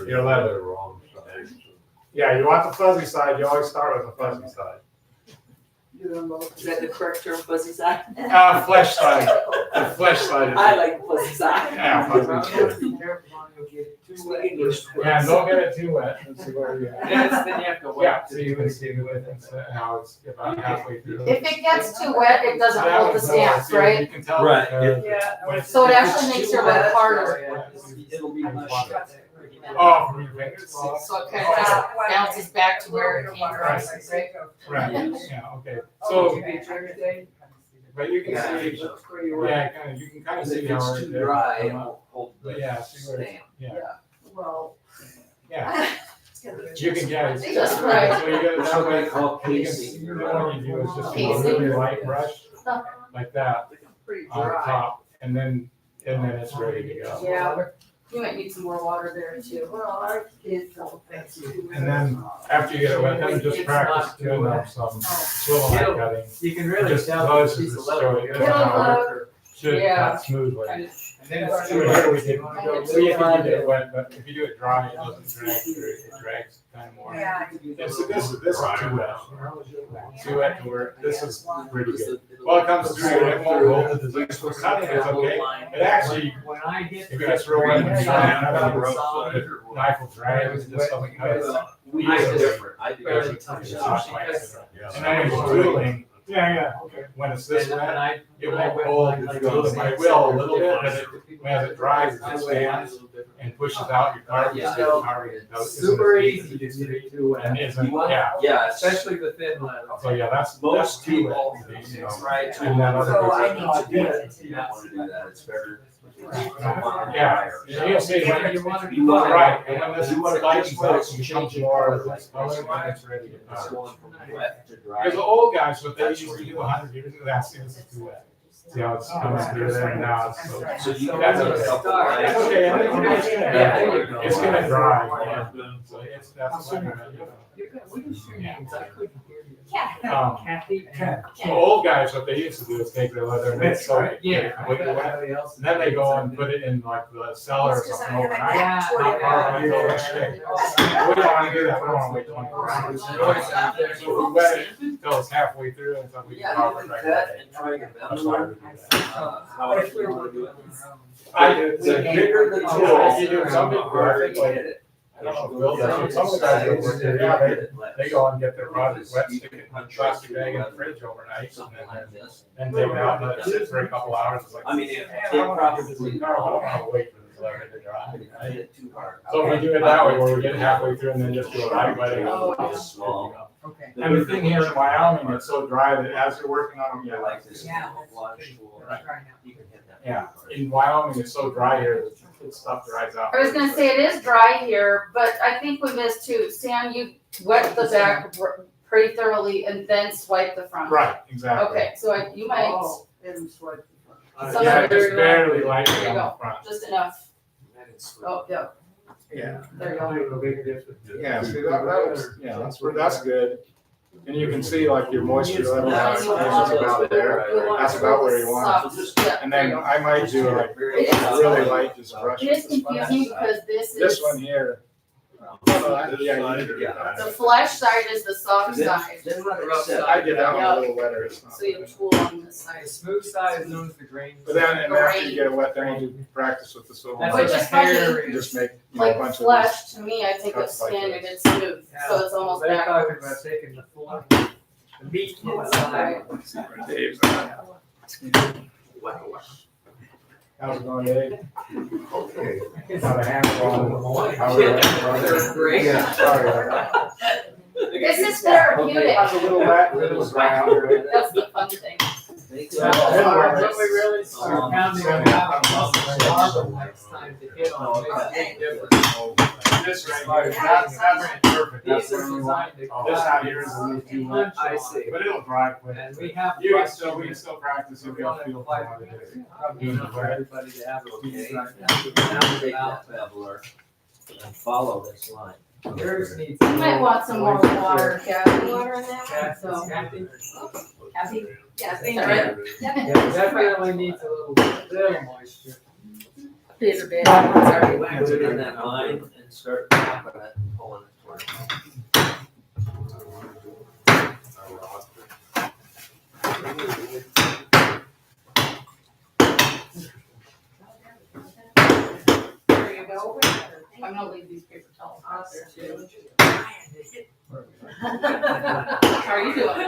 Speaker 2: your leather.
Speaker 11: Wrong side.
Speaker 2: Yeah, you want the fuzzy side, you always start with the fuzzy side.
Speaker 13: Is that the correct term, fuzzy side?
Speaker 2: Flesh side, the flesh side.
Speaker 13: I like fuzzy side.
Speaker 2: Yeah, fuzzy.
Speaker 3: Be careful on you'll get too wet.
Speaker 2: Yeah, and don't get it too wet. Let's see where you at.
Speaker 3: Then you have to wet.
Speaker 2: Yeah, so you can see the width and how it's about halfway through.
Speaker 1: If it gets too wet, it doesn't hold the stamps,
Speaker 2: You
Speaker 1: right?
Speaker 2: can tell.
Speaker 4: Right.
Speaker 2: when it's-
Speaker 1: So it actually makes your work harder.
Speaker 4: It'll be much.
Speaker 2: Oh, from your fingers?
Speaker 1: So it kind of bounces back to where it came from, right?
Speaker 2: Right, yeah, okay. So, but you can see, yeah, kind of, you can kind of see how
Speaker 4: If it's
Speaker 2: it.
Speaker 4: too dry, it won't hold
Speaker 2: But
Speaker 4: the
Speaker 2: yeah, see where,
Speaker 4: stamp.
Speaker 2: yeah,
Speaker 14: Well,
Speaker 2: yeah, you can, yeah. it's-
Speaker 1: Just right.
Speaker 2: So you get it
Speaker 4: That's
Speaker 2: that
Speaker 4: what
Speaker 2: way.
Speaker 4: they call
Speaker 2: You can,
Speaker 4: casing.
Speaker 2: what you do is just a
Speaker 1: Casing.
Speaker 2: really light brush, like that,
Speaker 14: pretty
Speaker 2: on the
Speaker 14: dry.
Speaker 2: top, and then it's ready to go.
Speaker 1: Yeah, you might need some more water there too.
Speaker 14: Well, I can't tell if that's too.
Speaker 2: And then after you get it wet, then just practice doing some swivel line cutting.
Speaker 3: You can really
Speaker 2: Just
Speaker 3: tell
Speaker 2: close
Speaker 3: the piece
Speaker 2: to
Speaker 3: of
Speaker 2: show
Speaker 3: leather.
Speaker 2: it,
Speaker 1: It'll
Speaker 2: how
Speaker 1: look-
Speaker 2: it should
Speaker 1: yeah.
Speaker 2: cut smoothly.
Speaker 1: Kind of-
Speaker 3: And then it's
Speaker 2: So here we did, we can get it wet, but if you do it dry, it doesn't drag through, it drags kind of more.
Speaker 7: Yeah.
Speaker 2: This is too wet. Too wet to work, this is pretty good. Well, it comes through, and it won't hold the disease for cutting, it's okay. It actually,
Speaker 3: When I get.
Speaker 2: if it gets real wet, it's fine, the knife will drag, it just doesn't cut it.
Speaker 4: We
Speaker 3: I
Speaker 4: use
Speaker 3: just
Speaker 4: different. I do
Speaker 3: barely
Speaker 4: different.
Speaker 3: touch it.
Speaker 2: Yeah. And then when you're tooling, yeah, okay, when it's this wet, it won't hold the fluid, but it will a little bit, but as it dries, it expands and pushes out your carbon.
Speaker 4: Yeah.
Speaker 2: so your carbon isn't
Speaker 3: Super
Speaker 2: as
Speaker 3: easy
Speaker 2: deep
Speaker 3: to get too wet.
Speaker 2: And isn't,
Speaker 3: You want-
Speaker 2: yeah,
Speaker 4: Yeah,
Speaker 3: Especially the thin leather.
Speaker 2: so yeah, that's
Speaker 4: most
Speaker 2: too wet
Speaker 4: people,
Speaker 2: to be, you know.
Speaker 4: right,
Speaker 2: And that other
Speaker 7: So
Speaker 2: piece
Speaker 7: I
Speaker 2: of-
Speaker 7: need to do it.
Speaker 4: you don't want to do that, it's better.
Speaker 2: Yeah, you'll see when
Speaker 3: You want to be
Speaker 4: You want-
Speaker 2: right, and when this
Speaker 4: You want to
Speaker 2: lightens
Speaker 4: just
Speaker 2: up, it becomes more of this color, when it's ready to
Speaker 4: It's
Speaker 2: cut.
Speaker 4: going from wet to dry.
Speaker 2: Because the old guys, what they used to do 100 years ago, that's, this is too wet. See how it's coming through there and now it's so.
Speaker 4: So you can
Speaker 2: That's
Speaker 4: have a
Speaker 2: okay.
Speaker 4: couple
Speaker 2: That's
Speaker 4: lines.
Speaker 2: okay, I think it's gonna,
Speaker 3: Yeah, there you go.
Speaker 2: it's gonna dry, yeah. So it's, that's what I'm gonna do.
Speaker 3: What is your name? I couldn't hear you.
Speaker 2: Kathy.
Speaker 3: Kathy.
Speaker 2: The old guys, what they used to do is take their leather and they soak it, get it completely wet. And then they go and put it in like the cellar or something overnight.
Speaker 3: Yeah.
Speaker 2: Not far from the shade. We don't wanna do that, we don't wanna wait 24 hours. So we wet it until it's halfway through and so we can
Speaker 4: Yeah,
Speaker 2: carve
Speaker 4: you
Speaker 2: it
Speaker 4: can
Speaker 2: right
Speaker 4: cut
Speaker 2: away.
Speaker 4: and try to bend
Speaker 2: That's why we
Speaker 4: them.
Speaker 2: do that.
Speaker 4: How else do you want to do it?
Speaker 2: I do,
Speaker 4: The bigger the
Speaker 2: tool,
Speaker 4: tool,
Speaker 2: you do some people,
Speaker 4: harder
Speaker 2: I
Speaker 4: you
Speaker 2: think, like,
Speaker 4: get it.
Speaker 2: I don't know, Bill, some of the guys that work there, yeah, they go and get their product wet, stick it in a plastic bag in the fridge overnight,
Speaker 4: Something
Speaker 2: and
Speaker 4: like this.
Speaker 2: then take it out and let it sit for a couple hours. It's like,
Speaker 4: I mean, it
Speaker 2: man, I don't wanna give this
Speaker 4: probably.
Speaker 2: a car, I don't wanna wait for this leather to dry.
Speaker 4: Hit
Speaker 2: right?
Speaker 4: it too hard.
Speaker 2: So if we do it that way, where we get halfway through and then just do a light wetting.
Speaker 4: It's small.
Speaker 3: Okay.
Speaker 2: And the thing here in Wyoming, it's so dry that as you're working on them,
Speaker 4: Yeah,
Speaker 2: you're
Speaker 4: like
Speaker 2: like
Speaker 4: this.
Speaker 7: Yeah.
Speaker 4: Lunch tool.
Speaker 2: Right.
Speaker 4: You can hit that.
Speaker 2: yeah, in Wyoming, it's so dry here, that stuff dries out.
Speaker 1: I was gonna say it is dry here, but I think we missed too. Sam, you wet the back pretty thoroughly and then swipe the front.
Speaker 2: Right, exactly.
Speaker 1: Okay, so you might,
Speaker 14: Oh, and swipe the front.
Speaker 1: Some
Speaker 2: Yeah,
Speaker 1: of it
Speaker 2: just
Speaker 1: are
Speaker 2: barely
Speaker 1: There
Speaker 2: lightly
Speaker 1: you
Speaker 2: on the
Speaker 1: go.
Speaker 2: front.
Speaker 1: just enough. Oh, yeah,
Speaker 2: Yeah.
Speaker 1: there you go.
Speaker 2: Yeah, see, that was, yeah, that's good. And you can see like your moisture level,
Speaker 1: Now
Speaker 2: that's
Speaker 1: you want
Speaker 2: about there.
Speaker 1: you want
Speaker 2: That's
Speaker 1: it
Speaker 2: about where
Speaker 1: really
Speaker 2: you want
Speaker 1: soft. Yeah,
Speaker 2: And
Speaker 1: there
Speaker 2: then
Speaker 1: you go.
Speaker 2: I might do like
Speaker 1: It is.
Speaker 2: really light, just brush.
Speaker 1: It is confusing because this
Speaker 2: This
Speaker 1: is,
Speaker 2: one here, Yeah, you need to do that.
Speaker 1: The flesh side is the soft side.
Speaker 5: Then let it
Speaker 3: Rough
Speaker 5: set.
Speaker 3: side.
Speaker 2: I get that one a little wetter. It's not
Speaker 1: So you
Speaker 2: bad.
Speaker 1: tool on this side.
Speaker 3: The smooth side is known as the grain.
Speaker 2: But then after you get it wet, then you practice with the silver.
Speaker 3: That's
Speaker 1: Which
Speaker 3: what the
Speaker 1: is funny.
Speaker 3: hair is.
Speaker 2: Just make, you know, a
Speaker 1: Like
Speaker 2: bunch of
Speaker 1: flesh, to me, I think of
Speaker 2: cuts like
Speaker 1: skin
Speaker 2: this.
Speaker 1: and it's smooth, so it's almost
Speaker 3: They're talking about
Speaker 1: backwards.
Speaker 3: taking the full, the meat inside.
Speaker 2: these. Dave's how's it going, Dave?
Speaker 4: Okay.
Speaker 2: Got a handle on. How are you?
Speaker 3: They're great.
Speaker 2: Yeah, sorry.
Speaker 1: This is therapeutic.
Speaker 2: That's a little wet, a little dry out here.
Speaker 1: That's the fun thing.
Speaker 3: When we really start pounding them out, I'll marble next time to hit on, makes a big difference.
Speaker 2: This right here, that's perfect. That's
Speaker 3: These are
Speaker 2: where we want.
Speaker 3: designed to.
Speaker 2: This out here is a little too wet.
Speaker 3: I see.
Speaker 2: But it'll dry quick.
Speaker 3: And we have.
Speaker 2: We can still practice if
Speaker 3: We
Speaker 2: we
Speaker 3: want
Speaker 2: have
Speaker 3: to
Speaker 2: feel
Speaker 3: apply
Speaker 2: for it.
Speaker 3: probably enough for everybody to have.
Speaker 5: Okay,
Speaker 3: it.
Speaker 5: now take that beveler and follow this line.
Speaker 3: Yours needs.
Speaker 1: You might want some more water, Kathy.
Speaker 6: Water in that?
Speaker 3: Kathy,
Speaker 1: So-
Speaker 3: Kathy?
Speaker 6: Kathy? Yeah,
Speaker 1: Is that right?
Speaker 3: Yeah, definitely needs a little moisture.
Speaker 1: Peter did.
Speaker 5: Put it in that line and start tapping it and pulling it toward.
Speaker 1: There you go. I'm gonna leave these paper towels out there too. How are you doing?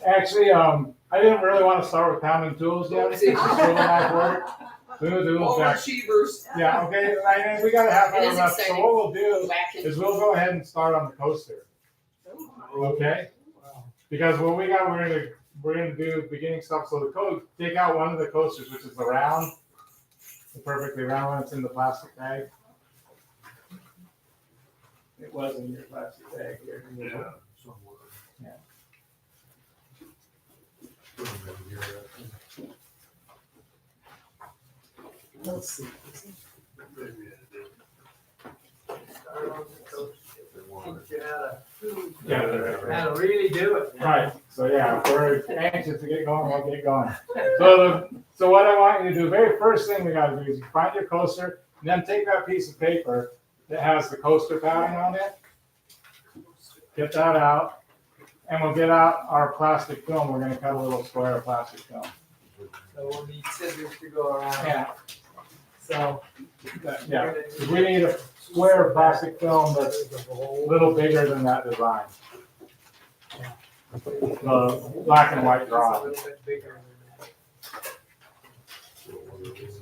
Speaker 2: Actually, I didn't really want to start with pounding tools yet. It's just really nice work.
Speaker 13: Overachievers.
Speaker 2: Yeah, okay, and we got a half
Speaker 1: It
Speaker 2: hour
Speaker 1: is
Speaker 2: left, so
Speaker 1: exciting.
Speaker 2: what we'll do
Speaker 1: Whacking.
Speaker 2: is we'll go ahead and start on the coaster. Okay? Because what we're gonna do beginning stuff, so the code, take out one of the coasters, which is the round, the perfectly round one, it's in the plastic bag. It was in your plastic bag here.
Speaker 4: Yeah.
Speaker 2: Yeah.
Speaker 13: Let's see.
Speaker 3: Teach you
Speaker 2: Yeah.
Speaker 3: how to really do it.
Speaker 2: Right, so yeah, if we're anxious to get going, we'll get going. So what I want you to do, very first thing we gotta do is find your coaster, and then take that piece of paper that has the coaster pattern on it. Get that out, and we'll get out our plastic film, we're gonna cut a little square of plastic film.
Speaker 3: So we'll need scissors to go around.
Speaker 2: Yeah,
Speaker 3: So.
Speaker 2: yeah, 'cause we need a square of plastic film that's a little bigger than that design. The black and white
Speaker 3: A
Speaker 2: drawing.
Speaker 3: little bit bigger.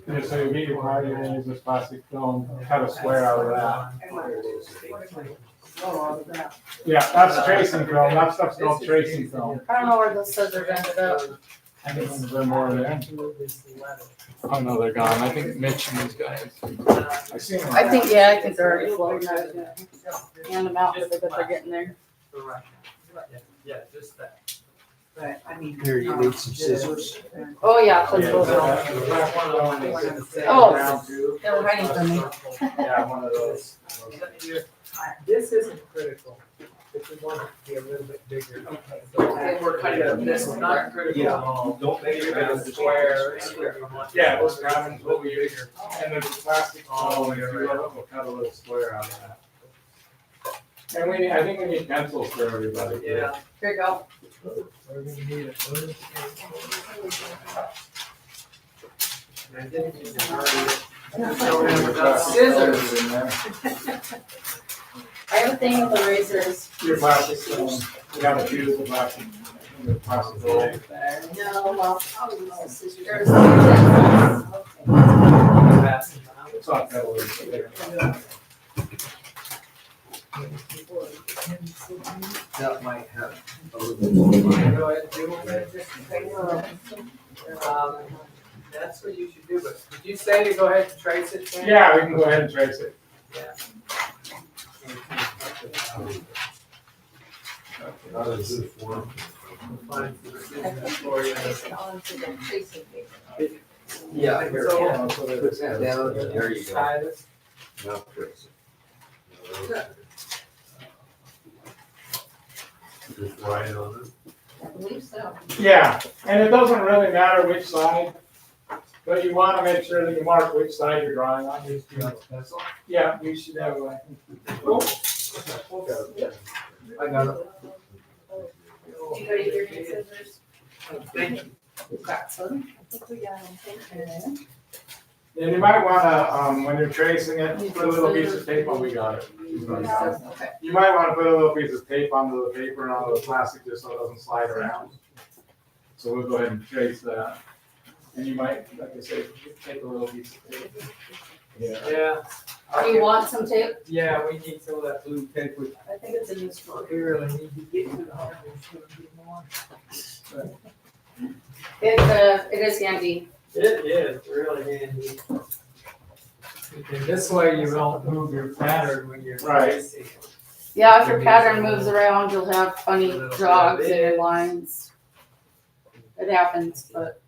Speaker 2: Just so you get your part, you're gonna use this plastic film, cut a square out of that. Yeah, that's tracing film, that stuff's called tracing film.
Speaker 1: I don't know where those scissors ended up.
Speaker 2: I think there's been more there. Oh, no, they're gone, I think Mitch and these guys. I seen them.
Speaker 1: I think they're already floating out. Hand them out, but they're getting there.
Speaker 3: Yeah, just that.
Speaker 13: But, I mean.
Speaker 5: Here, you need some scissors.
Speaker 1: Oh, yeah, put those on.
Speaker 2: Oh.
Speaker 1: They were hiding from me.
Speaker 2: Yeah, one of those.
Speaker 3: This isn't critical, if you want it to be a little bit bigger.
Speaker 13: Okay, we're cutting
Speaker 3: Yeah,
Speaker 13: it.
Speaker 3: this is not critical at all.
Speaker 5: Don't make it
Speaker 3: Make
Speaker 5: round.
Speaker 3: it square.
Speaker 2: Yeah, those round will be bigger. And then the plastic
Speaker 3: Oh,
Speaker 2: film,
Speaker 3: you're
Speaker 2: we'll cut a little square out of that. And I think we need pencils for everybody.
Speaker 3: Yeah.
Speaker 1: Here you go.
Speaker 3: We're gonna need it. I didn't use the scissors.
Speaker 2: In there.
Speaker 1: I have a thing with erasers.
Speaker 2: Your plastic film, we gotta use the plastic. The plastic bag.
Speaker 1: No, well, there's
Speaker 2: It's not that way.
Speaker 5: That might have a little
Speaker 3: You
Speaker 5: more.
Speaker 3: wanna go ahead and do it? That's what you should do, but did you say to go ahead and trace it, Ken?
Speaker 2: Yeah, we can go ahead and trace it.
Speaker 4: How does this work?
Speaker 3: Find some scissors for you.
Speaker 5: Yeah, here,
Speaker 3: So-
Speaker 5: yeah. Put that down, and there you go.
Speaker 3: Stylus.
Speaker 4: Now trace it. Just write on it.
Speaker 1: I believe so.
Speaker 2: Yeah, and it doesn't really matter which side, But you wanna make sure that you mark which side you're drawing on.
Speaker 3: That's all.
Speaker 2: Yeah, you should have, I
Speaker 3: I got it.
Speaker 1: You got your scissors?
Speaker 3: Thank you.
Speaker 1: We've got some.
Speaker 6: I think we got them. Thank you.
Speaker 2: And you might wanna, when you're tracing it, put a little piece of tape on, we got it.
Speaker 1: Okay.
Speaker 2: You might wanna put a little piece of tape onto the paper and onto the plastic just so it doesn't slide around. So we'll go ahead and trace that. And you might, like I said, take a little piece of tape.
Speaker 3: Yeah.
Speaker 1: Do you want some tape?
Speaker 3: Yeah, we need some of that blue tape, which
Speaker 6: I think it's a useful.
Speaker 3: we really need to get to the hard more.
Speaker 1: It is handy.
Speaker 3: It is really handy. And this way you don't move your pattern when you're
Speaker 2: Right.
Speaker 3: tracing.
Speaker 1: Yeah, if your pattern moves around, you'll have funny jogs in your lines. It happens, but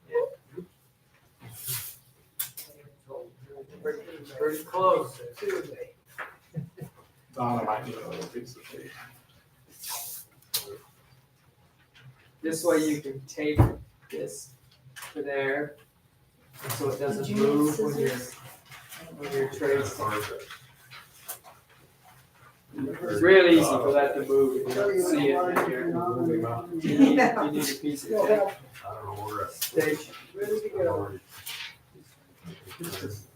Speaker 3: Pretty close.
Speaker 2: Donna might need a little piece of tape.
Speaker 3: This way you can tape this to there, so it doesn't move when you're tracing. It's real easy for that to move if you don't see it when you're moving up. You need a piece of tape. Station.
Speaker 14: Ready to go.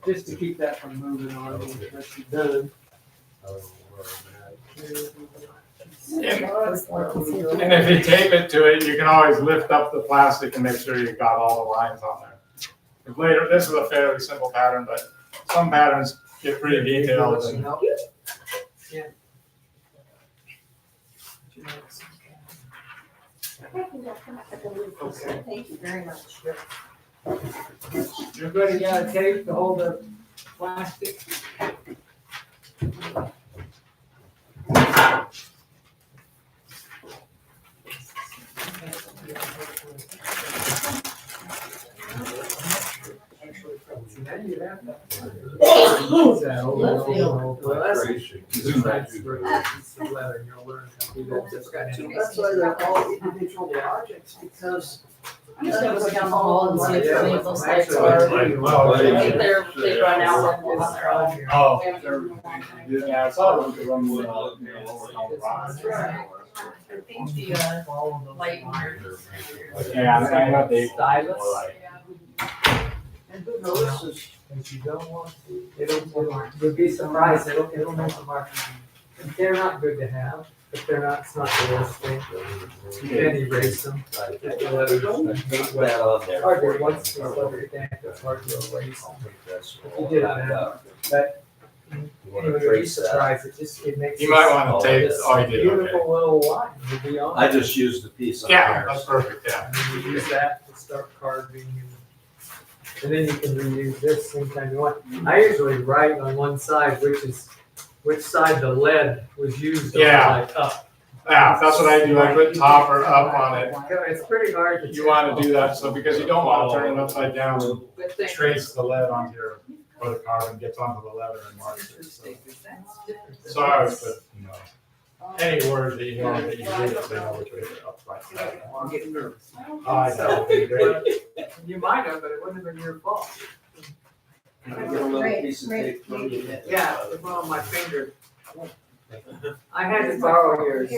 Speaker 3: Just to keep that from moving on, once you're done.
Speaker 2: And if you tape it to it, you can always lift up the plastic and make sure you've got all the lines on there. If later, this is a fairly simple pattern, but some patterns get pretty detailed. And
Speaker 3: Yeah.
Speaker 6: Okay. Thank you very much.
Speaker 3: Everybody got a tape to hold the plastic? Now you have that. Well, that's the letter, you'll learn how to do that. Just got to-
Speaker 14: That's why they're all individual projects, because
Speaker 1: I'm just gonna go down the hall and see if
Speaker 3: Yeah,
Speaker 1: any of those lights
Speaker 3: actually,
Speaker 1: are.
Speaker 2: Oh,
Speaker 1: I think they run out on their own.
Speaker 2: Oh,
Speaker 1: We haven't used them in a long time.
Speaker 2: yeah, it's all the one with, lower down the
Speaker 1: That's right. I think the light wires.
Speaker 2: Yeah, I know they.
Speaker 3: Stylus.
Speaker 14: and who knows,
Speaker 3: If you don't want to, you'll be surprised, it'll make a mark. They're not good to have, but they're not, it's not the worst thing. You can erase them. If the letters are hard to, once the letter damp, it's hard to erase them. If you did it now, but anyway, you'll be surprised, it makes.
Speaker 2: You might wanna tape, oh, you
Speaker 3: a
Speaker 2: did, okay.
Speaker 3: beautiful little line, to be honest.
Speaker 15: I just used the piece on
Speaker 2: Yeah,
Speaker 15: there.
Speaker 2: that's perfect, yeah.
Speaker 3: And then you use that to start carving and then you can reuse this anytime you want. I usually write on one side, which side the lead was used on,
Speaker 2: Yeah.
Speaker 3: like up.
Speaker 2: Yeah, that's what I do, I put top or up on it.
Speaker 3: It's pretty hard to.
Speaker 2: You wanna do that, so, because you don't wanna turn it upside down and
Speaker 1: Good thing.
Speaker 2: trace the lead onto your, or the carbon gets onto the leather and marks it, so. So I always put, you know, any word that you know that you read, so you know which way to upright.
Speaker 3: I'm getting nervous.
Speaker 2: I know, it'd be great.
Speaker 3: You might have, but it wouldn't have been your fault.
Speaker 15: Can I get a little piece of tape from you?
Speaker 3: Yeah, well, my finger. I had to borrow yours.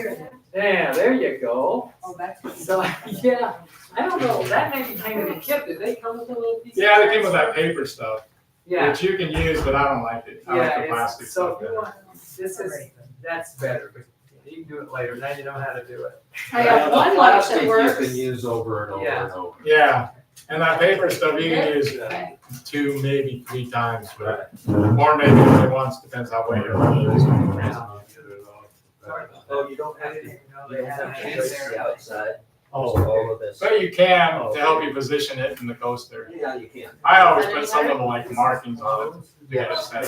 Speaker 3: Yeah, there you go.
Speaker 7: Oh, that's.
Speaker 3: So, yeah, I don't know, that may be kind of a kit, did they come with a little piece?
Speaker 2: Yeah, they came with that paper stuff,
Speaker 3: Yeah.
Speaker 2: which you can use, but I don't like it. I like
Speaker 3: Yeah,
Speaker 2: the
Speaker 3: it's,
Speaker 2: plastic
Speaker 3: so
Speaker 2: stuff
Speaker 3: if you
Speaker 2: better.
Speaker 3: want, this is, that's better, but you can do it later, now you know how to do it.
Speaker 1: I have one light
Speaker 15: Plastic
Speaker 1: that
Speaker 15: you
Speaker 1: works.
Speaker 15: can use over and over
Speaker 3: Yeah.
Speaker 15: and over.
Speaker 2: Yeah, and that paper stuff you can use
Speaker 1: Okay.
Speaker 2: 2, maybe 3 times, but, or maybe only once, depends how well your leather is.
Speaker 3: Oh, you don't have to,
Speaker 15: You don't have to trace the outside,
Speaker 2: Oh,
Speaker 15: all of this.
Speaker 2: but you can to help you position it in the coaster.
Speaker 15: Yeah, you can.
Speaker 2: I always put some of the like markings on it to get it set.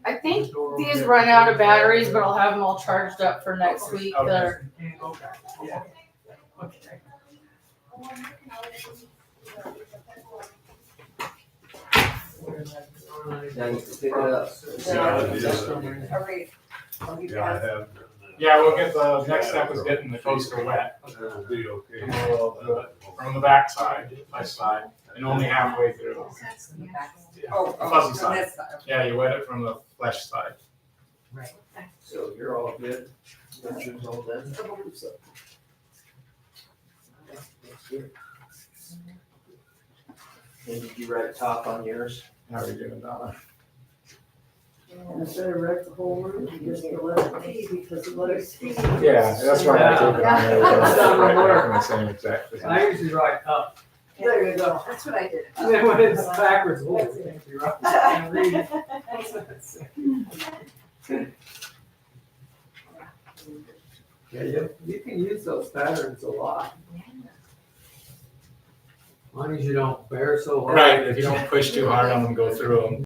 Speaker 1: I think these run out of batteries, but I'll have them all charged up for next week. They're-
Speaker 3: Okay, yeah. Okay.
Speaker 15: Now you can pick it up.
Speaker 7: Are we, are we
Speaker 11: Yeah, I
Speaker 7: past?
Speaker 11: have.
Speaker 2: Yeah, we'll get the, next step is getting the coaster wet.
Speaker 11: It'll be okay.
Speaker 2: And we'll do it from the back side, my side. and only halfway through.
Speaker 7: Oh,
Speaker 2: A fuzzy
Speaker 7: on
Speaker 2: side.
Speaker 7: this side.
Speaker 2: Yeah, you wet it from the flesh side.
Speaker 15: So you're all good? Richard's all done?
Speaker 14: I believe so.
Speaker 15: That's good. And did you write top on yours?
Speaker 2: How are you doing, Donna?
Speaker 14: And I better write the whole word, just the letter B, because the letter C.
Speaker 2: Yeah, that's why I took it on there.
Speaker 3: That's not gonna work.
Speaker 2: In the same exact thing.
Speaker 3: I usually write up.
Speaker 14: There you go.
Speaker 6: That's what I did.
Speaker 3: And then when it's backwards, oh, it can't be right. I can't read it. Yeah, you can use those patterns a lot. As long as you don't bear so hard.
Speaker 2: Right, if you don't push too hard on them, go through them.